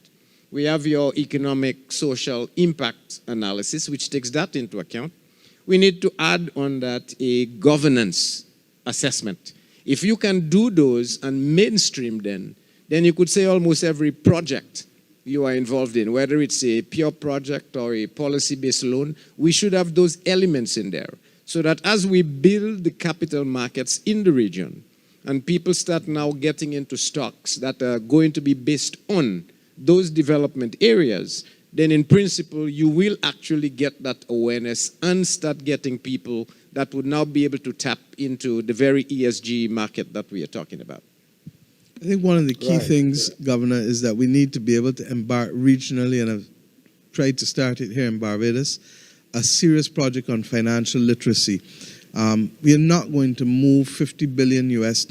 We have your economic, social impact analysis, which takes that into account. We need to add on that a governance assessment. If you can do those and mainstream then you could say almost every project you are involved in, whether it's a pure project or a policy-based loan, we should have those elements in there. So that as we build the capital markets in the region and people start now getting into stocks that are going to be based on those development areas, then in principle, you will actually get that awareness and start getting people that would now be able to tap into the very ESG market that we are talking about. I think one of the key things, Governor, is that we need to be able to embark regionally, and I've tried to start it here in Barbados, a serious project on financial literacy. We are not going to move $50 billion US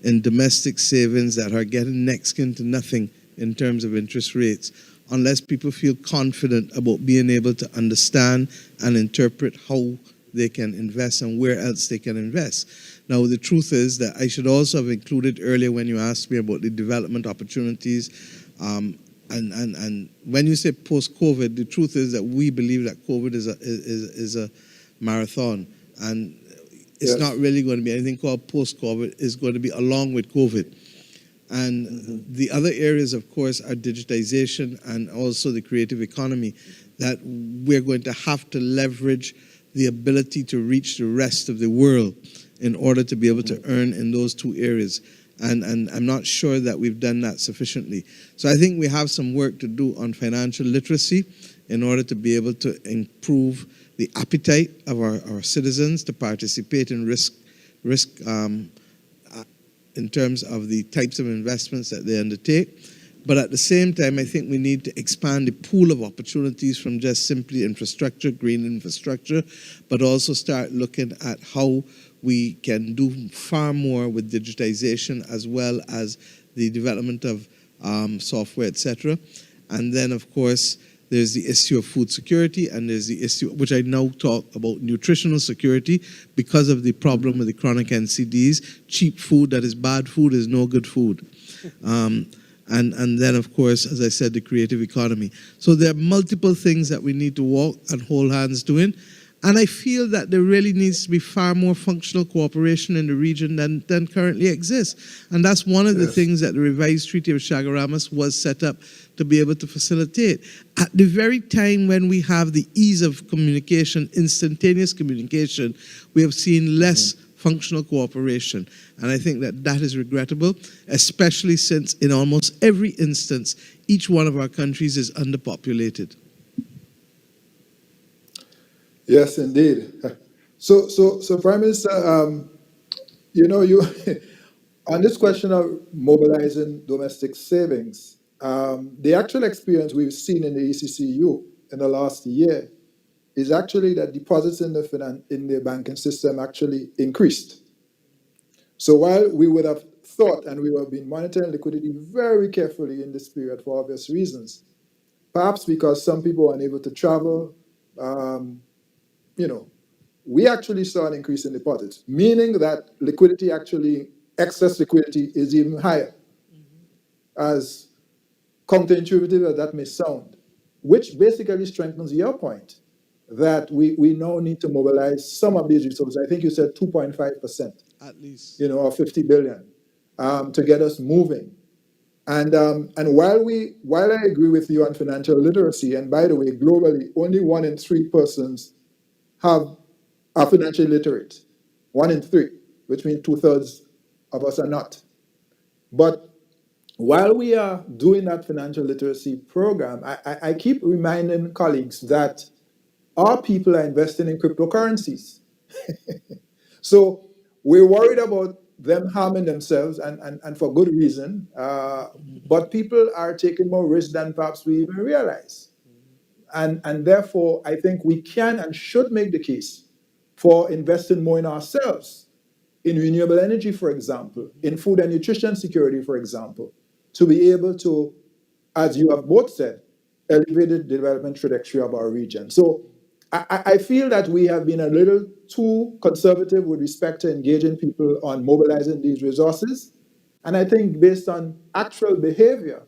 in domestic savings that are getting next to nothing in terms of interest rates unless people feel confident about being able to understand and interpret how they can invest and where else they can invest. Now, the truth is that I should also have included earlier when you asked me about the development opportunities. And when you say post-COVID, the truth is that we believe that COVID is a marathon. And it's not really going to be anything called post-COVID. It's going to be along with COVID. And the other areas, of course, are digitization and also the creative economy, that we're going to have to leverage the ability to reach the rest of the world in order to be able to earn in those two areas. And I'm not sure that we've done that sufficiently. So I think we have some work to do on financial literacy in order to be able to improve the appetite of our citizens to participate in risk in terms of the types of investments that they undertake. But at the same time, I think we need to expand the pool of opportunities from just simply infrastructure, green infrastructure, but also start looking at how we can do far more with digitization as well as the development of software, etc. And then, of course, there's the issue of food security, and there's the issue, which I now talk about, nutritional security, because of the problem with the chronic NCDs. Cheap food that is bad food is no good food. And then, of course, as I said, the creative economy. So there are multiple things that we need to walk and hold hands doing. And I feel that there really needs to be far more functional cooperation in the region than currently exists. And that's one of the things that the revised Treaty of Chaguaramas was set up to be able to facilitate. At the very time when we have the ease of communication, instantaneous communication, we have seen less functional cooperation. And I think that that is regrettable, especially since in almost every instance, each one of our countries is underpopulated. Yes, indeed. So Prime Minister, you on this question of mobilizing domestic savings, the actual experience we've seen in the ECCU in the last year is actually that deposits in the banking system actually increased. So while we would have thought, and we have been monitoring liquidity very carefully in this period for obvious reasons, perhaps because some people were unable to travel, we actually saw an increase in deposits, meaning that liquidity actually, excess liquidity is even higher, as counterintuitive as that may sound, which basically strengthens your point that we now need to mobilize some of these resources. I think you said 2.5%. At least. Or 50 billion to get us moving. And while I agree with you on financial literacy, and by the way, globally, only 1 in 3 persons are financially literate. 1 in 3, which means 2/3 of us are not. But while we are doing that financial literacy program, I keep reminding colleagues that our people are investing in cryptocurrencies. So we're worried about them harming themselves, and for good reason. But people are taking more risk than perhaps we even realize. And therefore, I think we can and should make the case for investing more in ourselves, in renewable energy, for example, in food and nutrition security, for example, to be able to, as you have both said, elevate the development trajectory of our region. So I feel that we have been a little too conservative with respect to engaging people on mobilizing these resources. And I think based on actual behavior,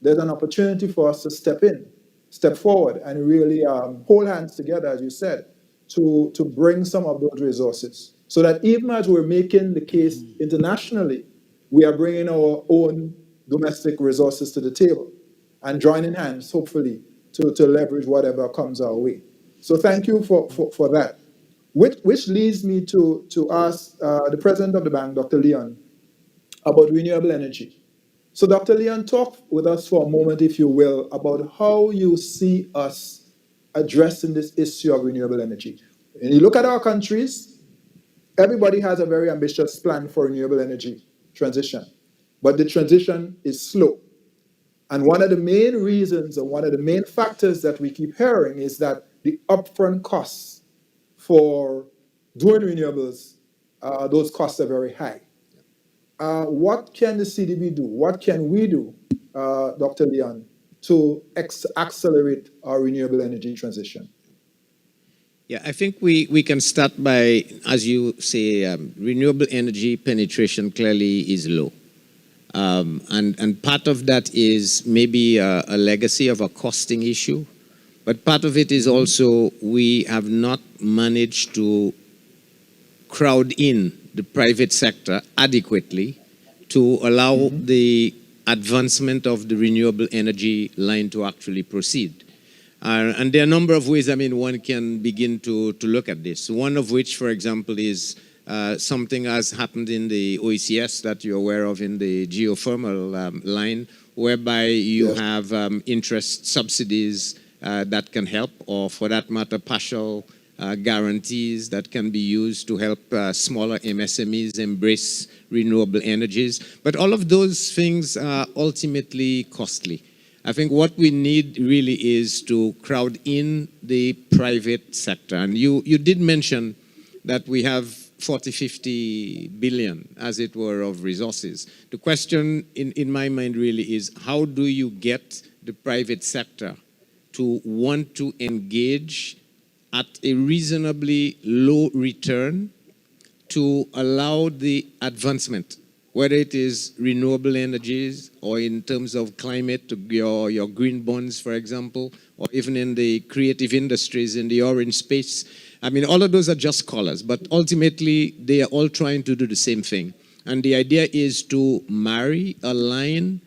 there's an opportunity for us to step forward, and really hold hands together, as you said, to bring some of those resources. So that even as we're making the case internationally, we are bringing our own domestic resources to the table and joining hands, hopefully, to leverage whatever comes our way. So thank you for that. Which leads me to ask the president of the bank, Dr. Leon, about renewable energy. So Dr. Leon, talk with us for a moment, if you will, about how you see us addressing this issue of renewable energy. And you look at our countries, everybody has a very ambitious plan for renewable energy transition, but the transition is slow. And one of the main reasons, or one of the main factors that we keep hearing, is that the upfront costs for doing renewables, those costs are very high. What can the CDB do? What can we do, Dr. Leon, to accelerate our renewable energy transition? Yeah, I think we can start by, as you say, renewable energy penetration clearly is low. And part of that is maybe a legacy of a costing issue, but part of it is also we have not managed to crowd in the private sector adequately to allow the advancement of the renewable energy line to actually proceed. And there are a number of ways, one can begin to look at this. One of which, for example, is something has happened in the OECS that you're aware of in the geothermal line, whereby you have interest subsidies that can help, or for that matter, partial guarantees that can be used to help smaller MSMEs embrace renewable energies. But all of those things are ultimately costly. I think what we need really is to crowd in the private sector. And you did mention that we have 40, 50 billion, as it were, of resources. The question in my mind really is, how do you get the private sector to want to engage at a reasonably low return to allow the advancement, whether it is renewable energies or in terms of climate, your green bonds, for example, or even in the creative industries in the orange space. All of those are just colors, but ultimately they are all trying to do the same thing. And the idea is to marry, align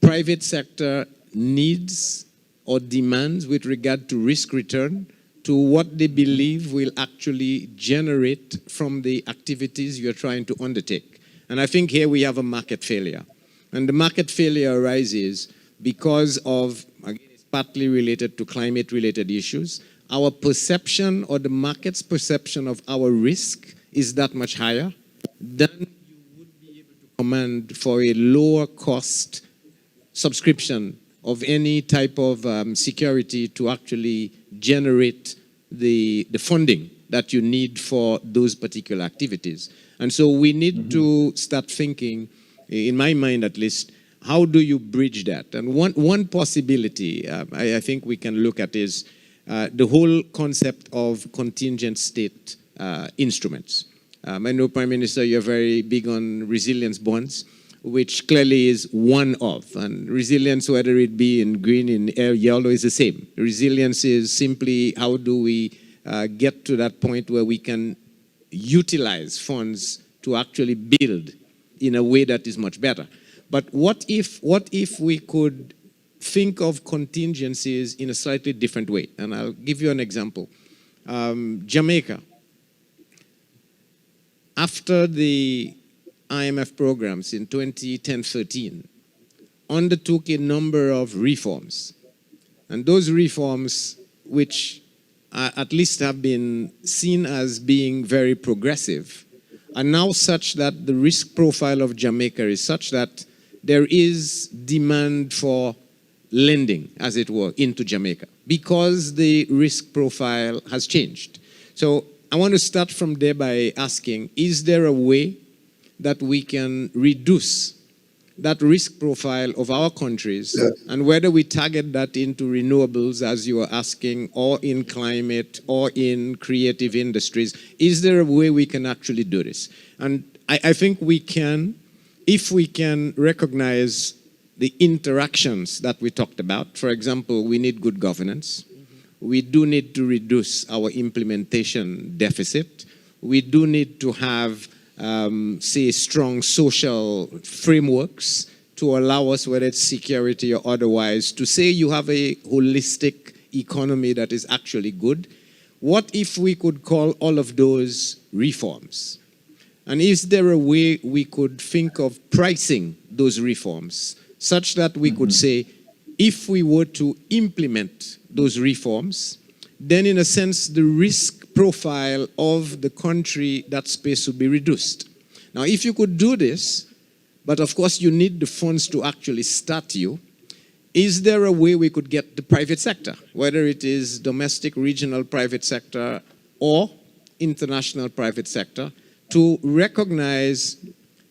private sector needs or demands with regard to risk return to what they believe will actually generate from the activities you're trying to undertake. And I think here we have a market failure. And the market failure arises because of, again, it's partly related to climate-related issues. Our perception, or the market's perception of our risk, is that much higher than you would be able to command for a lower cost subscription of any type of security to actually generate the funding that you need for those particular activities. And so we need to start thinking, in my mind at least, how do you bridge that? And one possibility I think we can look at is the whole concept of contingent state instruments. I know, Prime Minister, you're very big on resilience bonds, which clearly is one of. And resilience, whether it be in green, in yellow, is the same. Resilience is simply how do we get to that point where we can utilize funds to actually build in a way that is much better. But what if we could think of contingencies in a slightly different way? And I'll give you an example. Jamaica, after the IMF programs in 2010-13, undertook a number of reforms. And those reforms, which at least have been seen as being very progressive, are now such that the risk profile of Jamaica is such that there is demand for lending, as it were, into Jamaica because the risk profile has changed. So I want to start from there by asking, is there a way that we can reduce that risk profile of our countries, and whether we target that into renewables, as you are asking, or in climate, or in creative industries, is there a way we can actually do this? And I think we can, if we can recognize the interactions that we talked about. For example, we need good governance. We do need to reduce our implementation deficit. We do need to have say, strong social frameworks to allow us, whether it's security or otherwise, to say you have a holistic economy that is actually good. What if we could call all of those reforms? And is there a way we could think of pricing those reforms such that we could say, if we were to implement those reforms, then in a sense, the risk profile of the country, that space would be reduced. Now, if you could do this, but of course you need the funds to actually start you, is there a way we could get the private sector, whether it is domestic, regional private sector, or international private sector, to recognize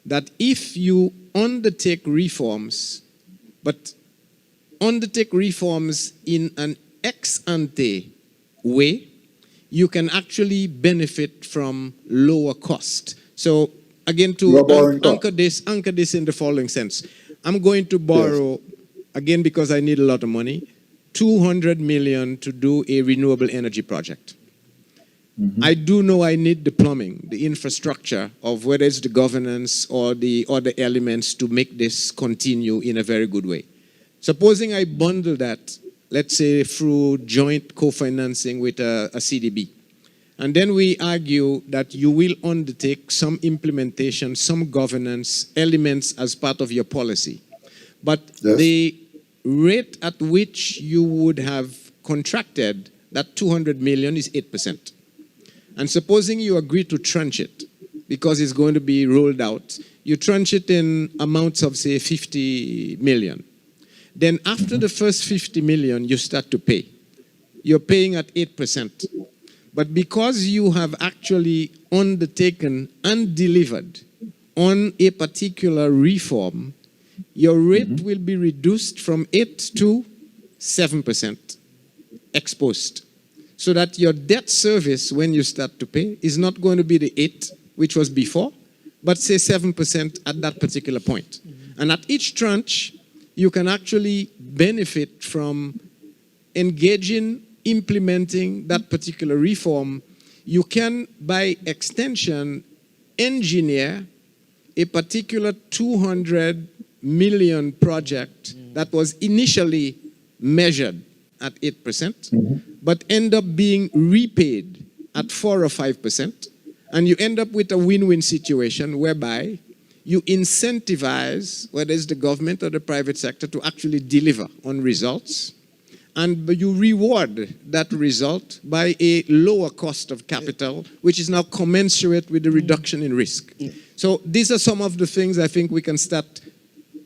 that if you undertake reforms, but undertake reforms in an ex-ante way, you can actually benefit from lower cost. So again, to anchor this in the following sense, I'm going to borrow, again because I need a lot of money, 200 million to do a renewable energy project. I do know I need the plumbing, the infrastructure of whether it's the governance or the other elements to make this continue in a very good way. Supposing I bundle that, let's say through joint co-financing with a CDB, and then we argue that you will undertake some implementation, some governance elements as part of your policy. But the rate at which you would have contracted that 200 million is 8%. And supposing you agree to tranche it, because it's going to be rolled out, you tranche it in amounts of, say, 50 million. Then after the first 50 million, you start to pay. You're paying at 8%. But because you have actually undertaken and delivered on a particular reform, your rate will be reduced from 8 to 7% ex post. So that your debt service, when you start to pay, is not going to be the 8, which was before, but say 7% at that particular point. And at each tranche, you can actually benefit from engaging, implementing that particular reform. You can, by extension, engineer a particular 200 million project that was initially measured at 8%, but end up being repaid at 4 or 5%, and you end up with a win-win situation whereby you incentivize, whether it's the government or the private sector, to actually deliver on results, and you reward that result by a lower cost of capital, which is now commensurate with the reduction in risk. So these are some of the things I think we can start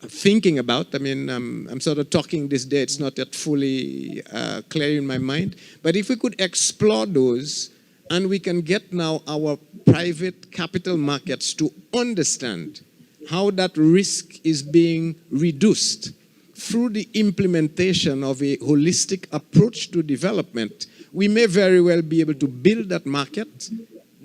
thinking about. I mean, I'm sort of talking this day, it's not yet fully clear in my mind. But if we could explore those, and we can get now our private capital markets to understand how that risk is being reduced through the implementation of a holistic approach to development, we may very well be able to build that market,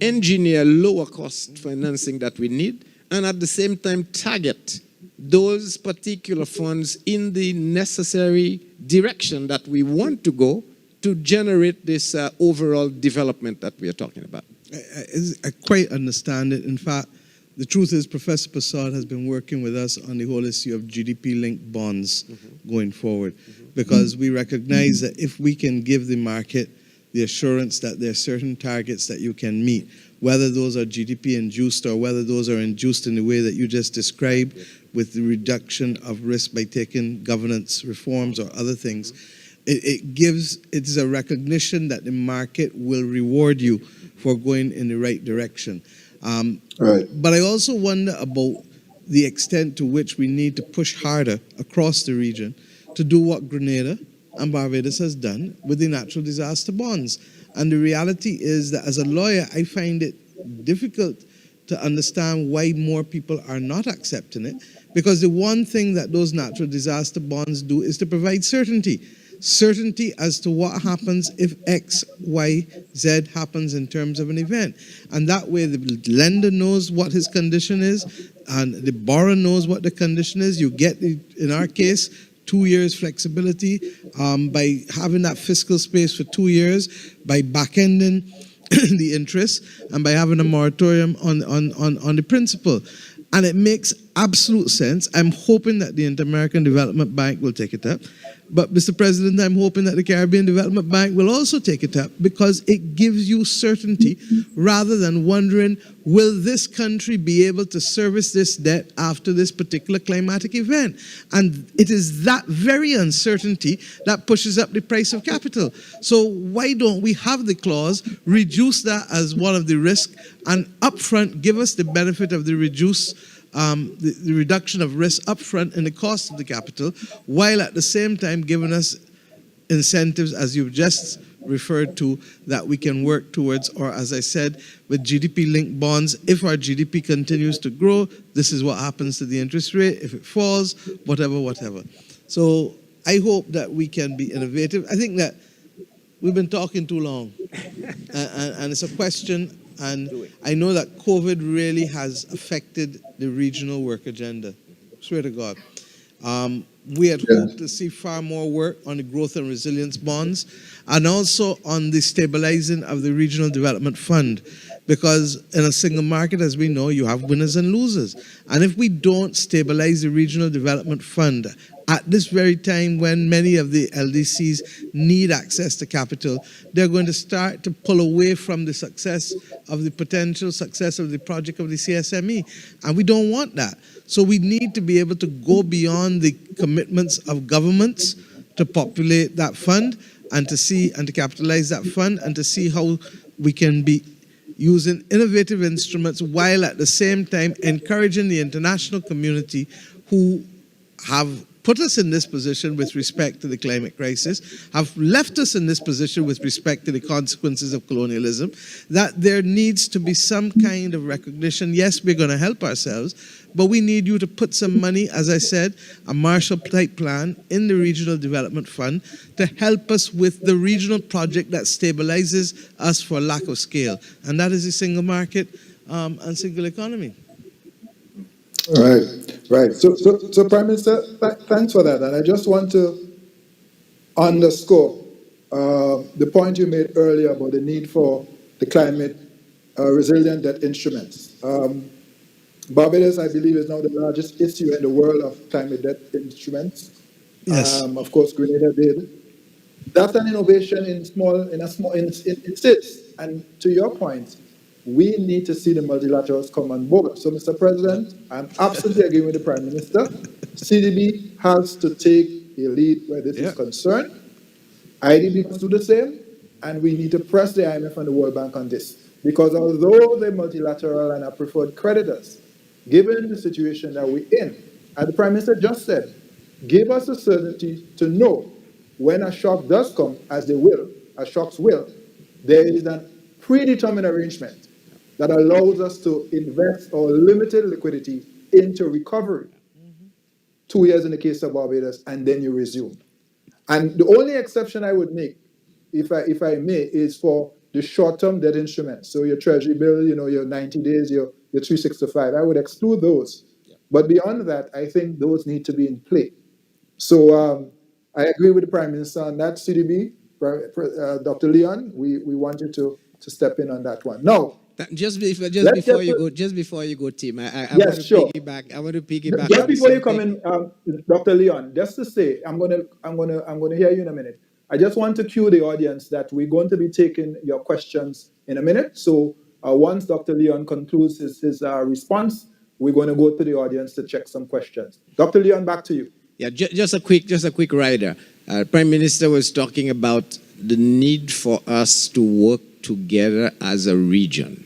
engineer lower cost financing that we need, and at the same time target those particular funds in the necessary direction that we want to go to generate this overall development that we are talking about. I quite understand it. In fact, the truth is Professor Passad has been working with us on the whole issue of GDP-linked bonds going forward, because we recognize that if we can give the market the assurance that there are certain targets that you can meet, whether those are GDP-induced or whether those are induced in the way that you just described with the reduction of risk by taking governance reforms or other things, it is a recognition that the market will reward you for going in the right direction. Right. But I also wonder about the extent to which we need to push harder across the region to do what Grenada and Barbados has done with the natural disaster bonds. And the reality is that as a lawyer, I find it difficult to understand why more people are not accepting it, because the one thing that those natural disaster bonds do is to provide certainty. Certainty as to what happens if X, Y, Z happens in terms of an event. And that way the lender knows what his condition is and the borrower knows what the condition is. You get, in our case, 2 years flexibility by having that fiscal space for 2 years, by back-ending the interest, and by having a moratorium on the principal. And it makes absolute sense. I'm hoping that the Inter-American Development Bank will take it up. But, Mr. President, I'm hoping that the Caribbean Development Bank will also take it up, because it gives you certainty rather than wondering, will this country be able to service this debt after this particular climatic event? And it is that very uncertainty that pushes up the price of capital. So why don't we have the clause, reduce that as one of the risks, and upfront give us the benefit of the the reduction of risk upfront in the cost of the capital, while at the same time giving us incentives, as you've just referred to, that we can work towards, or as I said, with GDP-linked bonds, if our GDP continues to grow, this is what happens to the interest rate. If it falls, whatever. So I hope that we can be innovative. I think that we've been talking too long, and it's a question. And I know that COVID really has affected the regional work agenda. Swear to God. We had hoped to see far more work on the growth and resilience bonds, and also on the stabilizing of the Regional Development Fund. Because in a single market, as we know, you have winners and losers. And if we don't stabilize the Regional Development Fund at this very time when many of the LDCs need access to capital, they're going to start to pull away from the success of the potential success of the project of the CSME. And we don't want that. So we need to be able to go beyond the commitments of governments to populate that fund and to see and to capitalize that fund and to see how we can be using innovative instruments while at the same time encouraging the international community who have put us in this position with respect to the climate crisis, have left us in this position with respect to the consequences of colonialism, that there needs to be some kind of recognition. Yes, we're going to help ourselves, but we need you to put some money, as I said, a Marshall-type plan in the Regional Development Fund to help us with the regional project that stabilizes us for lack of scale. And that is the single market and single economy. Right. So Prime Minister, thanks for that. And I just want to underscore the point you made earlier about the need for the climate resilient debt instruments. Barbados, I believe, is now the largest issue in the world of climate debt instruments. Yes. Of course, Grenada did. That's an innovation in states. And to your point, we need to see the multilaterals come on board. So, Mr. President, I'm absolutely agreeing with the Prime Minister. CDB has to take a lead where this is concerned. IDB must do the same, and we need to press the IMF and the World Bank on this. Because although they're multilateral and are preferred creditors, given the situation that we're in, as the Prime Minister just said, give us the certainty to know when a shock does come, as they will, as shocks will, there is a predetermined arrangement that allows us to invest our limited liquidity into recovery. 2 years in the case of Barbados, and then you resume. And the only exception I would make, if I may, is for the short-term debt instruments. So your treasury bill, your 90 days, your 365. I would exclude those. But beyond that, I think those need to be in play. So I agree with the Prime Minister on that. CDB, Dr. Leon, we want you to step in on that one. Now, just before you go, Tim, I want to piggyback. I want to piggyback. Just before you come in, Dr. Leon, just to say, I'm gonna hear you in a minute. I just want to cue the audience that we're going to be taking your questions in a minute. So once Dr. Leon concludes his response, we're going to go to the audience to check some questions. Dr. Leon, back to you. Yeah, just a quick rider. Prime Minister was talking about the need for us to work together as a region.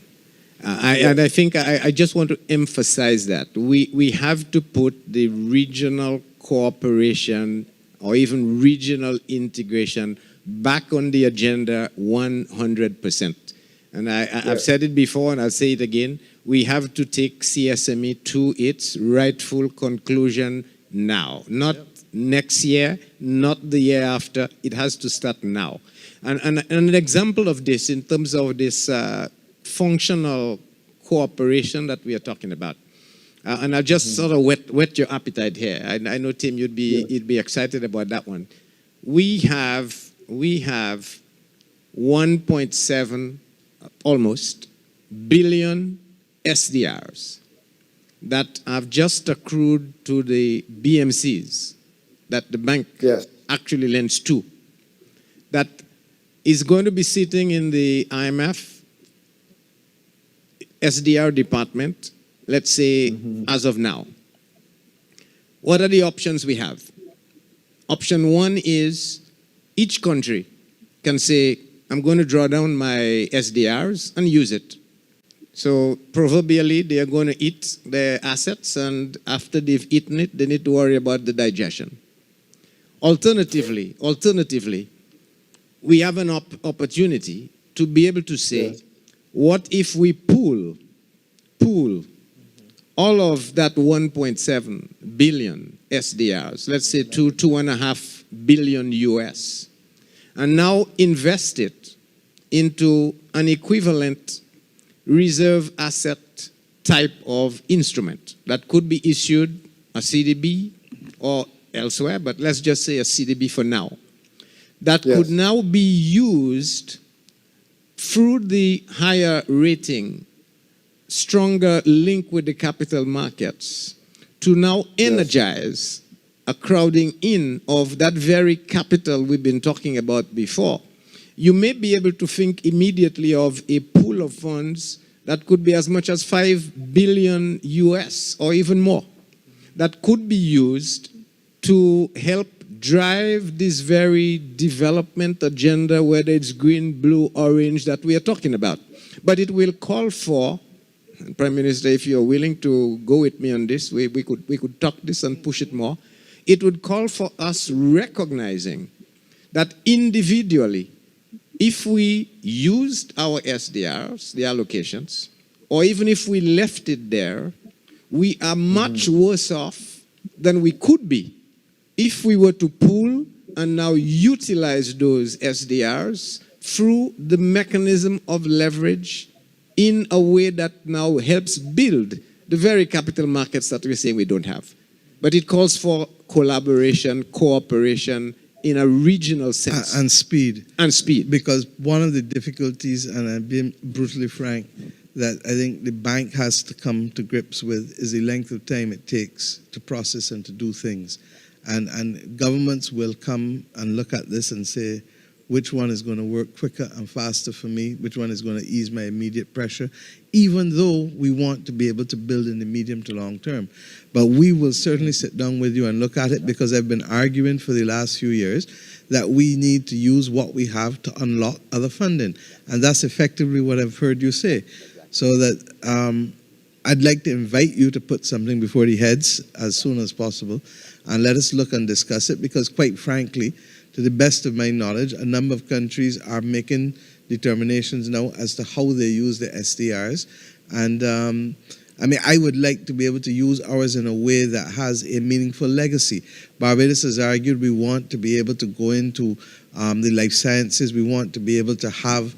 And I think I just want to emphasize that. We have to put the regional cooperation or even regional integration back on the agenda 100%. And I've said it before and I'll say it again. We have to take CSME to its rightful conclusion now, not next year, not the year after. It has to start now. And an example of this in terms of this functional cooperation that we are talking about. And I'll just sort of whet your appetite here. I know, Tim, you'd be excited about that one. We have 1.7 almost billion SDRs that have just accrued to the BMCs that the bank actually lends to. That is going to be sitting in the IMF SDR department, let's say, as of now. What are the options we have? Option one is each country can say, I'm going to draw down my SDRs and use it. So proverbially, they are going to eat their assets, and after they've eaten it, they need to worry about the digestion. Alternatively, we have an opportunity to be able to say, what if we pool all of that 1.7 billion SDRs, let's say 2.5 billion US, and now invest it into an equivalent reserve asset type of instrument that could be issued a CDB or elsewhere, but let's just say a CDB for now, that could now be used through the higher rating, stronger link with the capital markets to now energize a crowding in of that very capital we've been talking about before. You may be able to think immediately of a pool of funds that could be as much as 5 billion US or even more that could be used to help drive this very development agenda, whether it's green, blue, orange, that we are talking about. But it will call for, and Prime Minister, if you're willing to go with me on this, we could talk this and push it more. It would call for us recognizing that individually, if we used our SDRs, the allocations, or even if we left it there, we are much worse off than we could be if we were to pool and now utilize those SDRs through the mechanism of leverage in a way that now helps build the very capital markets that we're saying we don't have. But it calls for collaboration, cooperation in a regional sense. And speed. And speed. Because one of the difficulties, and I'm being brutally frank, that I think the bank has to come to grips with is the length of time it takes to process and to do things. And governments will come and look at this and say, which one is going to work quicker and faster for me, which one is going to ease my immediate pressure, even though we want to be able to build in the medium to long term. But we will certainly sit down with you and look at it, because I've been arguing for the last few years that we need to use what we have to unlock other funding. And that's effectively what I've heard you say. So that I'd like to invite you to put something before the heads as soon as possible, and let us look and discuss it, because quite frankly, to the best of my knowledge, a number of countries are making determinations now as to how they use the SDRs. And I mean, I would like to be able to use ours in a way that has a meaningful legacy. Barbados has argued we want to be able to go into the life sciences. We want to be able to have,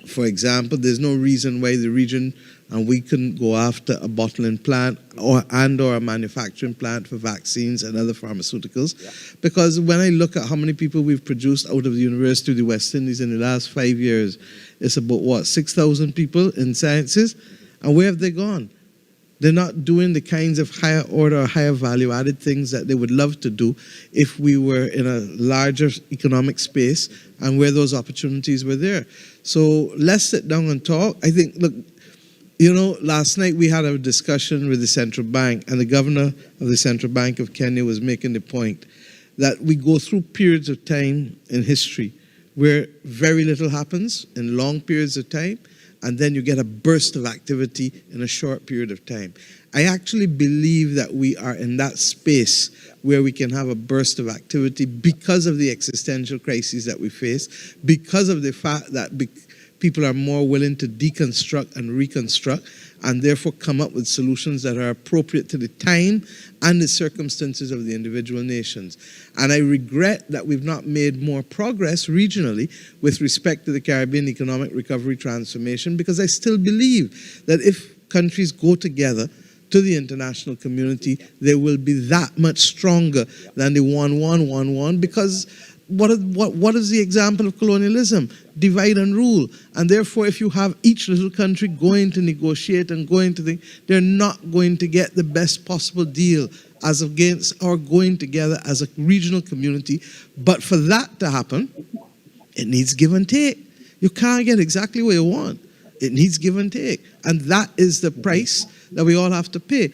for example, there's no reason why the region and we couldn't go after a bottling plant or a manufacturing plant for vaccines and other pharmaceuticals. Yeah. Because when I look at how many people we've produced out of the University of the West Indies in the last 5 years, it's about, what, 6,000 people in sciences? And where have they gone? They're not doing the kinds of higher order, higher value added things that they would love to do if we were in a larger economic space and where those opportunities were there. So let's sit down and talk. I think, look, you know, last night we had a discussion with the central bank, and the governor of the Central Bank of Kenya was making the point that we go through periods of time in history where very little happens in long periods of time, and then you get a burst of activity in a short period of time. I actually believe that we are in that space where we can have a burst of activity because of the existential crises that we face, because of the fact that people are more willing to deconstruct and reconstruct, and therefore come up with solutions that are appropriate to the time and the circumstances of the individual nations. And I regret that we've not made more progress regionally with respect to the Caribbean economic recovery transformation, because I still believe that if countries go together to the international community, they will be that much stronger than the 1-1-1-1, because what is the example of colonialism? Divide and rule. And therefore, if you have each little country going to negotiate and going to they're not going to get the best possible deal as against our going together as a regional community. But for that to happen, it needs give and take. You can't get exactly what you want. It needs give and take. And that is the price that we all have to pay.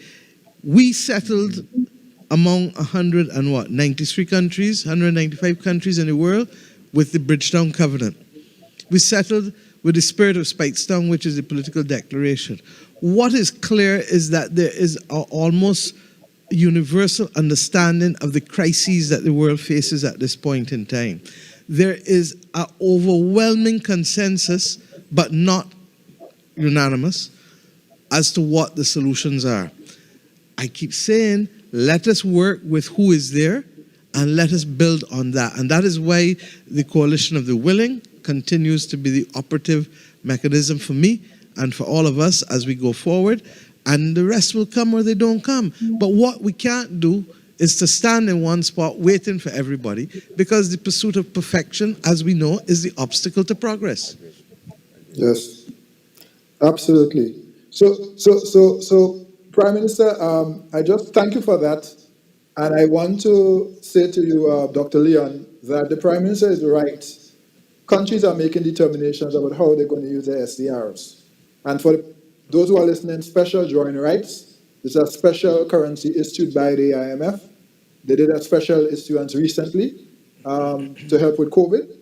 We settled among 93 countries, 195 countries in the world with the Bridgetown Covenant. We settled with the spirit of Speightstown, which is the political declaration. What is clear is that there is an almost universal understanding of the crises that the world faces at this point in time. There is an overwhelming consensus, but not unanimous, as to what the solutions are. I keep saying, let us work with who is there and let us build on that. And that is why the Coalition of the Willing continues to be the operative mechanism for me and for all of us as we go forward. And the rest will come or they don't come. But what we can't do is to stand in one spot waiting for everybody, because the pursuit of perfection, as we know, is the obstacle to progress. Yes, absolutely. So, Prime Minister, I just thank you for that. And I want to say to you, Dr. Leon, that the Prime Minister is right. Countries are making determinations about how they're going to use their SDRs. And for those who are listening, special drawing rights. This is a special currency issued by the IMF. They did a special issuance recently to help with COVID.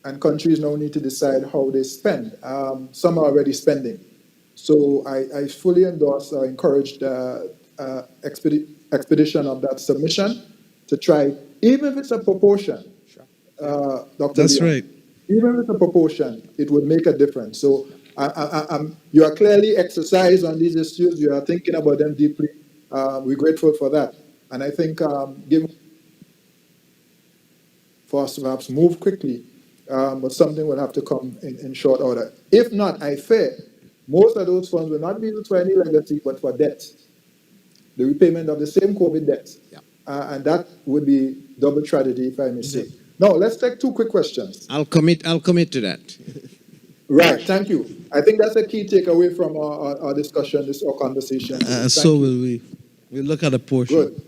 And countries now need to decide how they spend. Some are already spending. So I fully endorse or encourage the expedition of that submission to try, even if it's a proportion, Dr. That's Leon, right. even if it's a proportion, it would make a difference. So you are clearly exercised on these issues. You are thinking about them deeply. We're grateful for that. And I think given for us to perhaps move quickly, but something will have to come in short order. If not, I fear most of those funds will not be used for any legacy, but for debt, the repayment of the same COVID debt. Yeah. And that would be double tragedy, if I may say. Now, let's take two quick questions. I'll commit to that. Right, thank you. I think that's a key takeaway from our discussion, our conversation. So will we. We'll look at a portion.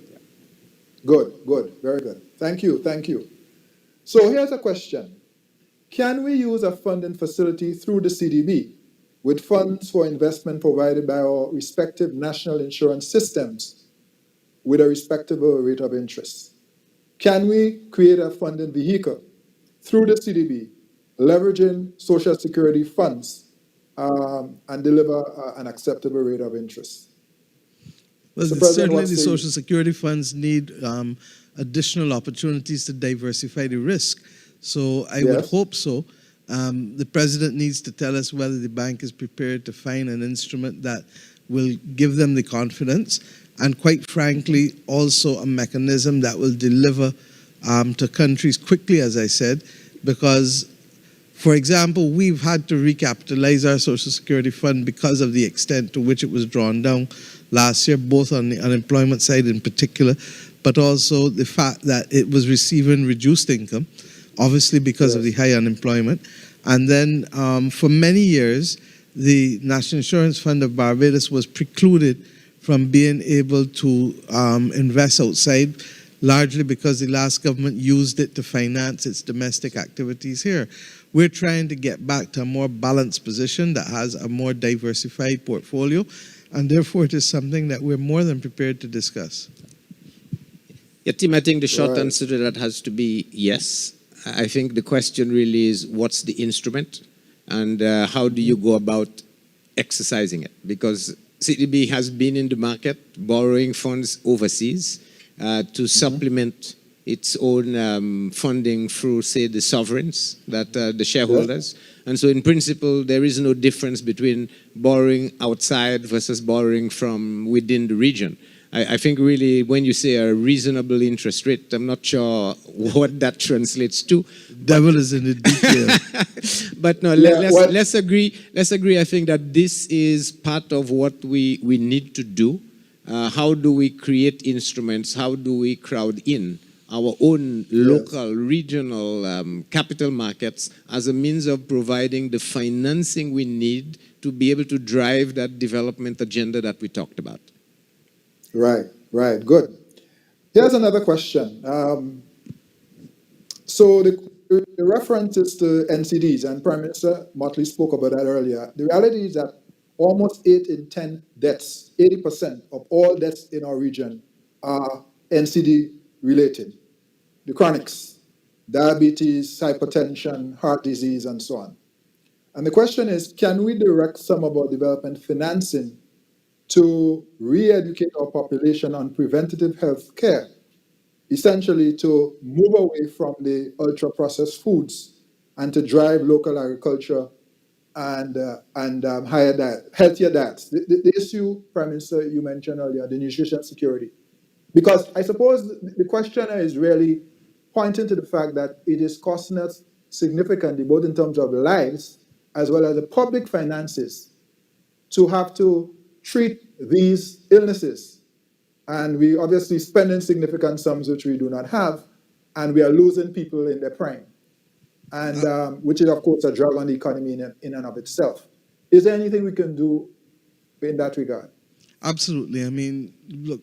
Good, very good. Thank you. So here's a question. Can we use a funding facility through the CDB with funds for investment provided by our respective national insurance systems with a respectable rate of interest? Can we create a funding vehicle through the CDB, leveraging Social Security funds, and deliver an acceptable rate of interest? Well, certainly the Social Security funds need additional opportunities to diversify the risk. So I would hope so. The President needs to tell us whether the bank is prepared to find an instrument that will give them the confidence, and quite frankly, also a mechanism that will deliver to countries quickly, as I said, because, for example, we've had to recapitalize our Social Security fund because of the extent to which it was drawn down last year, both on the unemployment side in particular, but also the fact that it was receiving reduced income, obviously because of the high unemployment. And then for many years, the National Insurance Fund of Barbados was precluded from being able to invest outside, largely because the last government used it to finance its domestic activities here. We're trying to get back to a more balanced position that has a more diversified portfolio, and therefore it is something that we're more than prepared to discuss. Yeah, Tim, I think the short answer to that has to be yes. I think the question really is, what's the instrument? and how do you go about exercising it? Because CDB has been in the market borrowing funds overseas to supplement its own funding through, say, the sovereigns, that the shareholders. And so in principle, there is no difference between borrowing outside versus borrowing from within the region. I think really when you say a reasonable interest rate, I'm not sure what that translates to. Devil is in the detail. But no, let's agree. Let's agree. I think that this is part of what we need to do. How do we create instruments? How do we crowd in our own local, regional capital markets as a means of providing the financing we need to be able to drive that development agenda that we talked about? Right, good. Here's another question. So the reference is to NCDs, and Prime Minister Mottley spoke about that earlier. The reality is that almost 8 in 10 deaths, 80% of all deaths in our region are NCD related. The chronics, diabetes, hypertension, heart disease, and so on. And the question is, can we direct some of our development financing to re-educate our population on preventative health care, essentially to move away from the ultra-processed foods and to drive local agriculture and healthier diets? The issue, Prime Minister, you mentioned earlier, the nutrition security. Because I suppose the questioner is really pointing to the fact that it is costing us significantly, both in terms of lives as well as the public finances, to have to treat these illnesses. And we obviously spending significant sums which we do not have, and we are losing people in their prime, and which is, of course, a drag on the economy in and of itself. Is there anything we can do in that regard? Absolutely. I mean, look,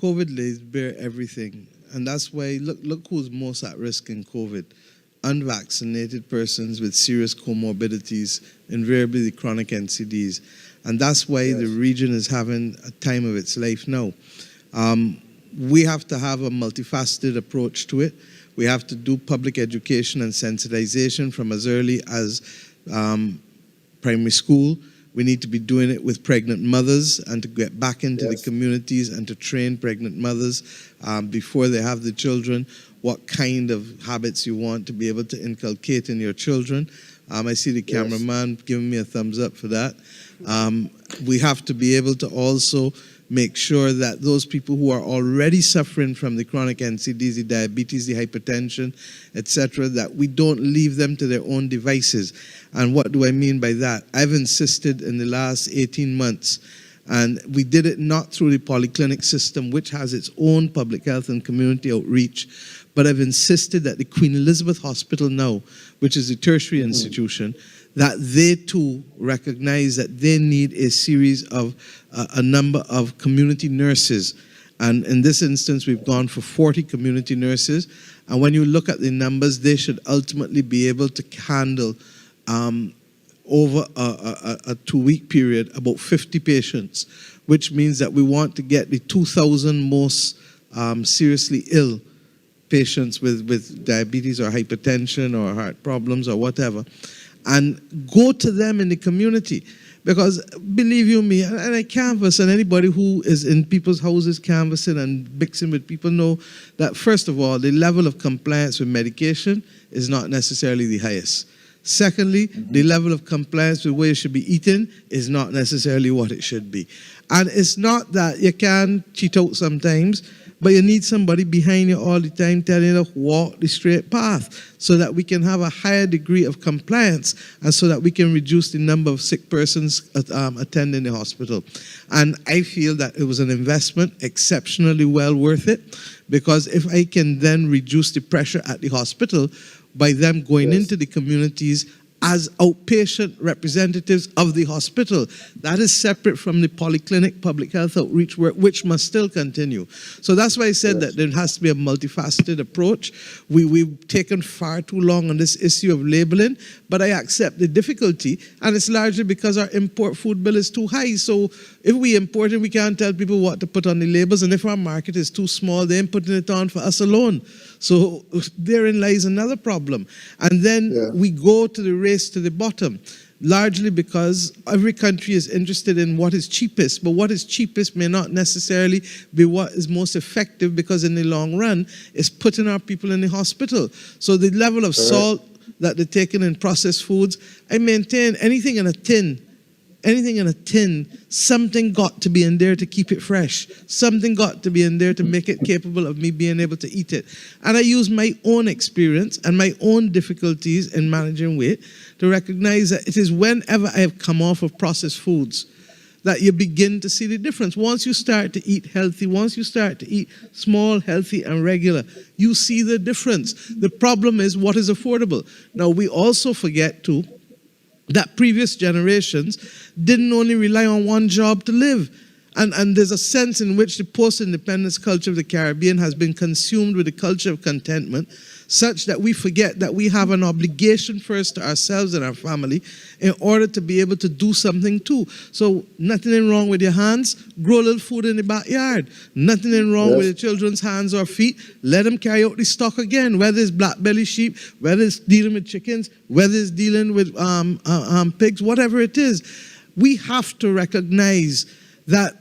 COVID lays bare everything. And that's why, look who's most at risk in COVID. Unvaccinated persons with serious comorbidities, invariably the chronic NCDs. And that's why the region is having a time of its life now. We have to have a multifaceted approach to it. We have to do public education and sensitization from as early as primary school. We need to be doing it with pregnant mothers and to get back into the communities and to train pregnant mothers before they have the children, what kind of habits you want to be able to inculcate in your children. I see the cameraman giving me a thumbs up for that. We have to be able to also make sure that those people who are already suffering from the chronic NCDs, the diabetes, the hypertension, etc., that we don't leave them to their own devices. And what do I mean by that? I've insisted in the last 18 months, and we did it not through the polyclinic system, which has its own public health and community outreach, but I've insisted that the Queen Elizabeth Hospital now, which is a tertiary institution, that they too recognize that they need a series of a number of community nurses. And in this instance, we've gone for 40 community nurses. And when you look at the numbers, they should ultimately be able to handle over a 2-week period about 50 patients, which means that we want to get the 2,000 most seriously ill patients with diabetes or hypertension or heart problems or whatever, and go to them in the community. Because believe you me, and I canvass, and anybody who is in people's houses canvassing and mixing with people know that, first of all, the level of compliance with medication is not necessarily the highest. Secondly, the level of compliance with what you should be eating is not necessarily what it should be. And it's not that you can cheat out sometimes, but you need somebody behind you all the time telling you to walk the straight path so that we can have a higher degree of compliance and so that we can reduce the number of sick persons attending the hospital. And I feel that it was an investment exceptionally well worth it, because if I can then reduce the pressure at the hospital by them going into the communities as outpatient representatives of the hospital. That is separate from the polyclinic public health outreach work, which must still continue. So that's why I said that there has to be a multifaceted approach. We've taken far too long on this issue of labeling, but I accept the difficulty, and it's largely because our import food bill is too high. So if we import it, we can't tell people what to put on the labels, and if our market is too small, they ain't putting it on for us alone. So therein lies another problem. And then we go to the race to the bottom, largely because every country is interested in what is cheapest, but what is cheapest may not necessarily be what is most effective, because in the long run, it's putting our people in the hospital. So the level of salt that they're taking in processed foods, I maintain anything in a tin, something got to be in there to keep it fresh. Something got to be in there to make it capable of me being able to eat it. And I use my own experience and my own difficulties in managing weight to recognize that it is whenever I have come off of processed foods that you begin to see the difference. Once you start to eat healthy, once you start to eat small, healthy, and regular, you see the difference. The problem is what is affordable. Now, we also forget, too, that previous generations didn't only rely on one job to live. And there's a sense in which the post-independence culture of the Caribbean has been consumed with the culture of contentment, such that we forget that we have an obligation first to ourselves and our family in order to be able to do something too. So nothing wrong with your hands, grow a little food in the backyard. Nothing wrong with your children's hands or feet, let them carry out the stock again, whether it's black belly sheep, whether it's dealing with chickens, whether it's dealing with pigs, whatever it is. We have to recognize that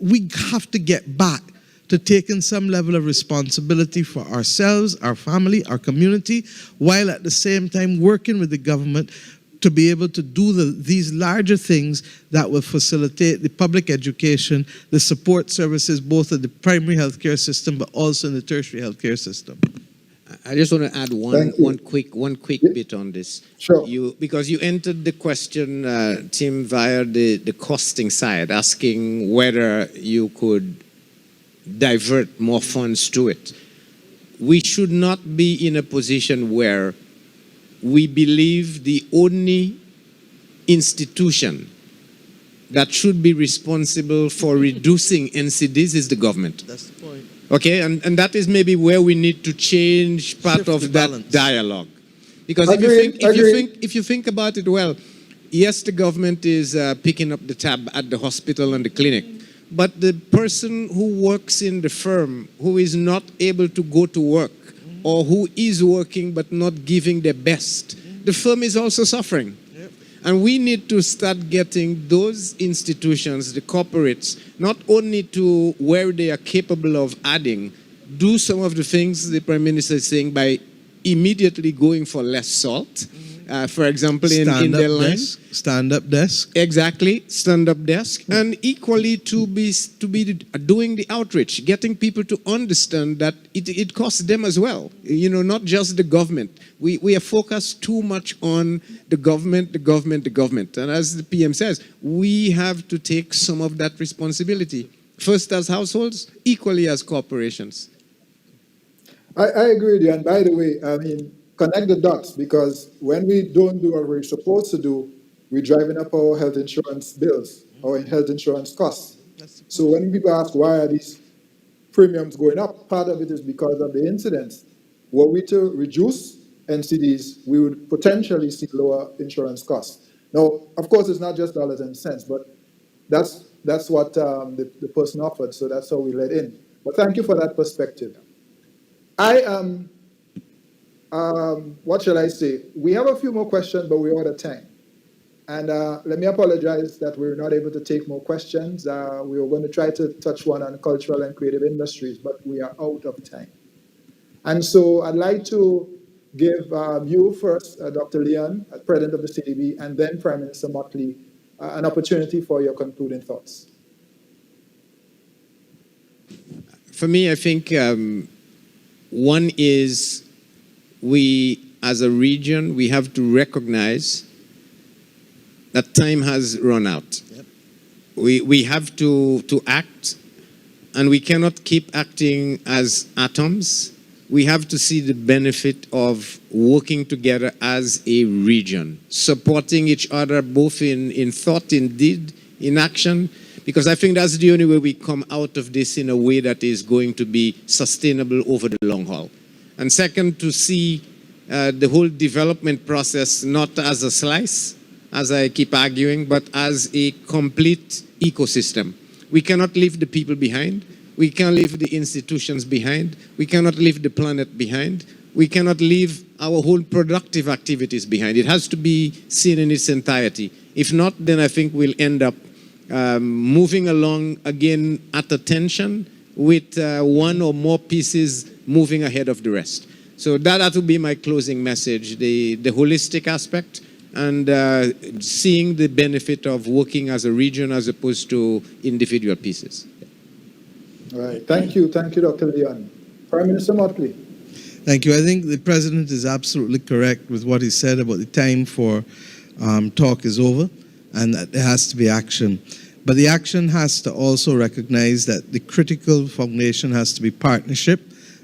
we have to get back to taking some level of responsibility for ourselves, our family, our community, while at the same time working with the government to be able to do these larger things that will facilitate the public education, the support services, both in the primary healthcare system, but also in the tertiary healthcare system. I just want to add one quick bit on this. Sure. Because you entered the question, Tim, via the costing side, asking whether you could divert more funds to it. We should not be in a position where we believe the only institution that should be responsible for reducing NCDs is the government. That's the point. Okay, and that is maybe where we need to change part Shift of the that balance. dialogue. Because Agreed. if you think about it well, yes, the government is picking up the tab at the hospital and the clinic, but the person who works in the firm who is not able to go to work, or who is working but not giving their best, the firm is also suffering. And we need to start getting those institutions, the corporates, not only to where they are capable of adding, do some of the things the Prime Minister is saying by immediately going for less salt. For example, in their line. Stand-up desk. Exactly, stand-up desk. And equally to be doing the outreach, getting people to understand that it costs them as well. You know, not just the government. We are focused too much on the government. And as the PM says, we have to take some of that responsibility. First as households, equally as corporations. I agree with you. And by the way, I mean, connect the dots, because when we don't do what we're supposed to do, we're driving up our health insurance bills, our health insurance costs. So when people ask why are these premiums going up, part of it is because of the incidents. Were we to reduce NCDs, we would potentially see lower insurance costs. Now, of course, it's not just dollars and cents, but that's what the person offered, so that's how we let in. But thank you for that perspective. I am... what shall I say? We have a few more questions, but we're out of time. And let me apologize that we're not able to take more questions. We were going to try to touch one on cultural and creative industries, but we are out of time. And so I'd like to give you first, Dr. Leon, President of the CDB, and then Prime Minister Mottley, an opportunity for your concluding thoughts. For me, I think one is we, as a region, we have to recognize that time has run out. Yep. We have to act, and we cannot keep acting as atoms. we have to see the benefit of working together as a region, supporting each other both in thought, in deed, in action, because I think that's the only way we come out of this in a way that is going to be sustainable over the long haul. And second, to see the whole development process not as a slice, as I keep arguing, but as a complete ecosystem. We cannot leave the people behind. We can't leave the institutions behind. We cannot leave the planet behind. We cannot leave our whole productive activities behind. It has to be seen in its entirety. If not, then I think we'll end up moving along again at a tension with one or more pieces moving ahead of the rest. So that will be my closing message, the holistic aspect and seeing the benefit of working as a region as opposed to individual pieces. All right. Thank you, Dr. Leon. Prime Minister Mottley. Thank you. I think the President is absolutely correct with what he said about the time for talk is over and that there has to be action. But the action has to also recognize that the critical foundation has to be partnership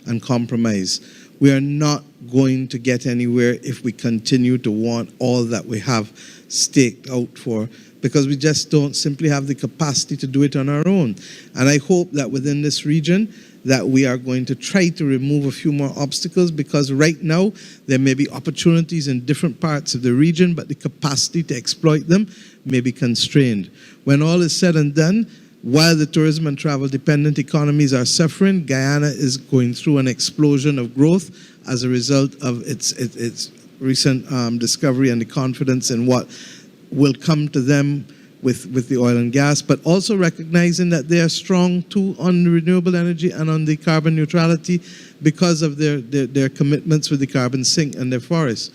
and compromise. We are not going to get anywhere if we continue to want all that we have staked out for, because we just don't simply have the capacity to do it on our own. And I hope that within this region that we are going to try to remove a few more obstacles, because right now there may be opportunities in different parts of the region, but the capacity to exploit them may be constrained. When all is said and done, while the tourism and travel dependent economies are suffering, Guyana is going through an explosion of growth as a result of its recent discovery and the confidence in what will come to them with the oil and gas, but also recognizing that they are strong too on renewable energy and on the carbon neutrality because of their commitments with the carbon sink and their forests.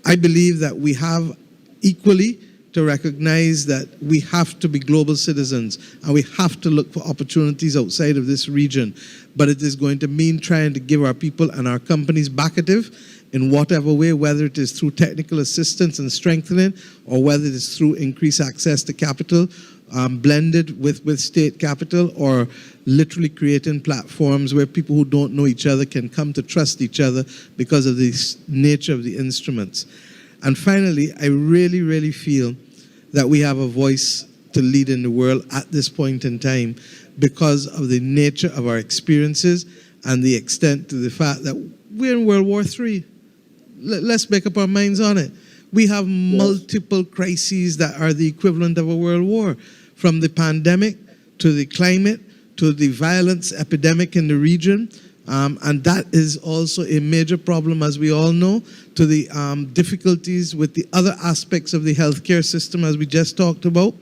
I believe that we have equally to recognize that we have to be global citizens and we have to look for opportunities outside of this region. But it is going to mean trying to give our people and our companies backative in whatever way, whether it is through technical assistance and strengthening or whether it is through increased access to capital, blended with state capital, or literally creating platforms where people who don't know each other can come to trust each other because of the nature of the instruments. And finally, I really, really feel that we have a voice to lead in the world at this point in time because of the nature of our experiences and the extent to the fact that we're in World War III. Let's make up our minds on it. We have multiple crises that are the equivalent of a world war, from the pandemic to the climate to the violence epidemic in the region. And that is also a major problem, as we all know, to the difficulties with the other aspects of the healthcare system, as we just talked about.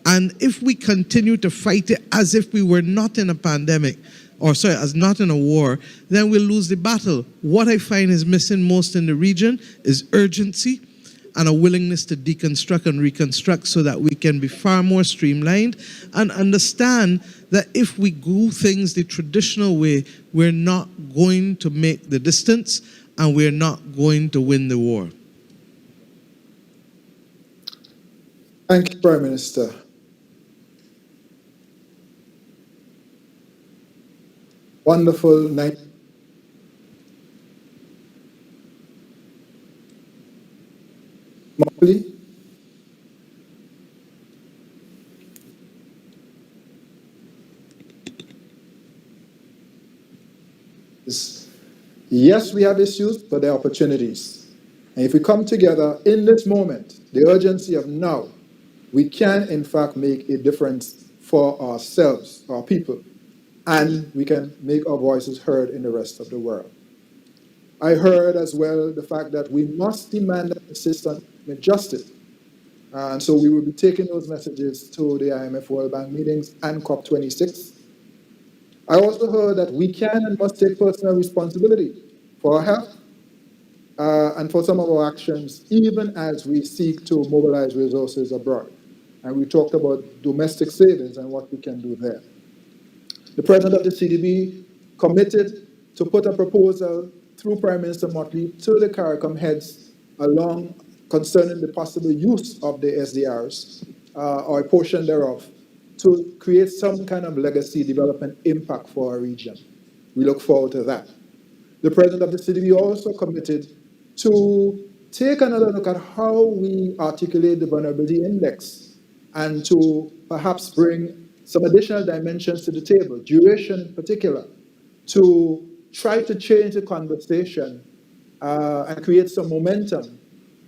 And if we continue to fight it as if we were not in a pandemic, as not in a war, then we'll lose the battle. What I find is missing most in the region is urgency and a willingness to deconstruct and reconstruct so that we can be far more streamlined and understand that if we do things the traditional way, we're not going to make the distance and we're not going to win the war. Thank you, Prime Minister. Wonderful night. Mottley. Yes, we have issues, but there are opportunities. And if we come together in this moment, the urgency of now, we can, in fact, make a difference for ourselves, our people, and we can make our voices heard in the rest of the world. I heard as well the fact that we must demand that the system make justice. And so we will be taking those messages to the IMF World Bank meetings and COP26. I also heard that we can and must take personal responsibility for our health and for some of our actions, even as we seek to mobilize resources abroad. And we talked about domestic savings and what we can do there. The President of the CDB committed to put a proposal through Prime Minister Mottley to the CARICOM heads along concerning the possible use of the SDRs or a portion thereof to create some kind of legacy development impact for our region. We look forward to that. The president of the CDB also committed to take another look at how we articulate the vulnerability index and to perhaps bring some additional dimensions to the table, duration in particular, to try to change the conversation and create some momentum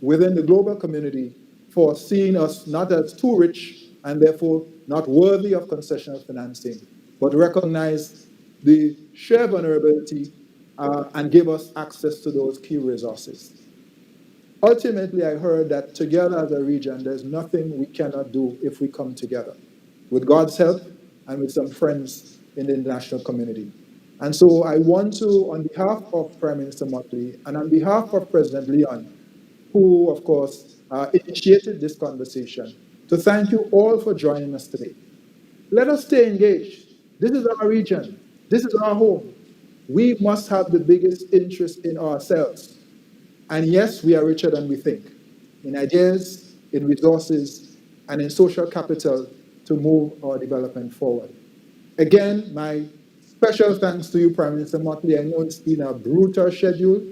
within the global community for seeing us not as too rich and therefore not worthy of concessional financing, but recognize the share vulnerability and give us access to those key resources. Ultimately, I heard that together as a region, there's nothing we cannot do if we come together, with God's help and with some friends in the international community. And so I want to, on behalf of Prime Minister Mottley and on behalf of President Leon, who, of course, initiated this conversation, to thank you all for joining us today. Let us stay engaged. This is our region. This is our home. We must have the biggest interest in ourselves. And yes, we are richer than we think, in ideas, in resources, and in social capital to move our development forward. Again, my special thanks to you, Prime Minister Mottley. I know it's been a brutal schedule.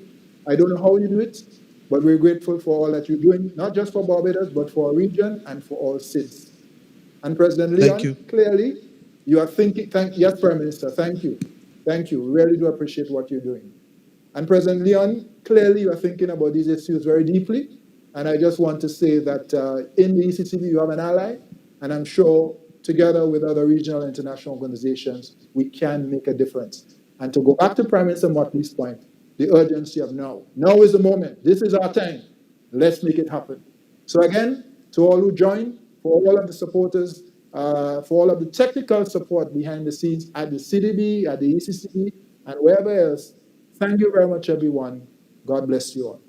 I don't know how you do it, but we're grateful for all that you're doing, not just for Barbados, but for our region and for all SIDS. And President Leon, clearly, you are thinking, yes, Prime Minister, thank you. Thank you. We really do appreciate what you're doing. And President Leon, clearly you are thinking about these issues very deeply. And I just want to say that in the ECCB you have an ally, and I'm sure together with other regional and international organizations, we can make a difference. And to go back to Prime Minister Mottley's point, the urgency of now. Now is the moment. This is our time. Let's make it happen. So again, to all who joined, for all of the supporters, for all of the technical support behind the scenes at the CDB, at the ECCB, and wherever else, thank you very much, everyone. God bless you all.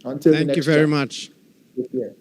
Until the next Thank you very time. much. Take care.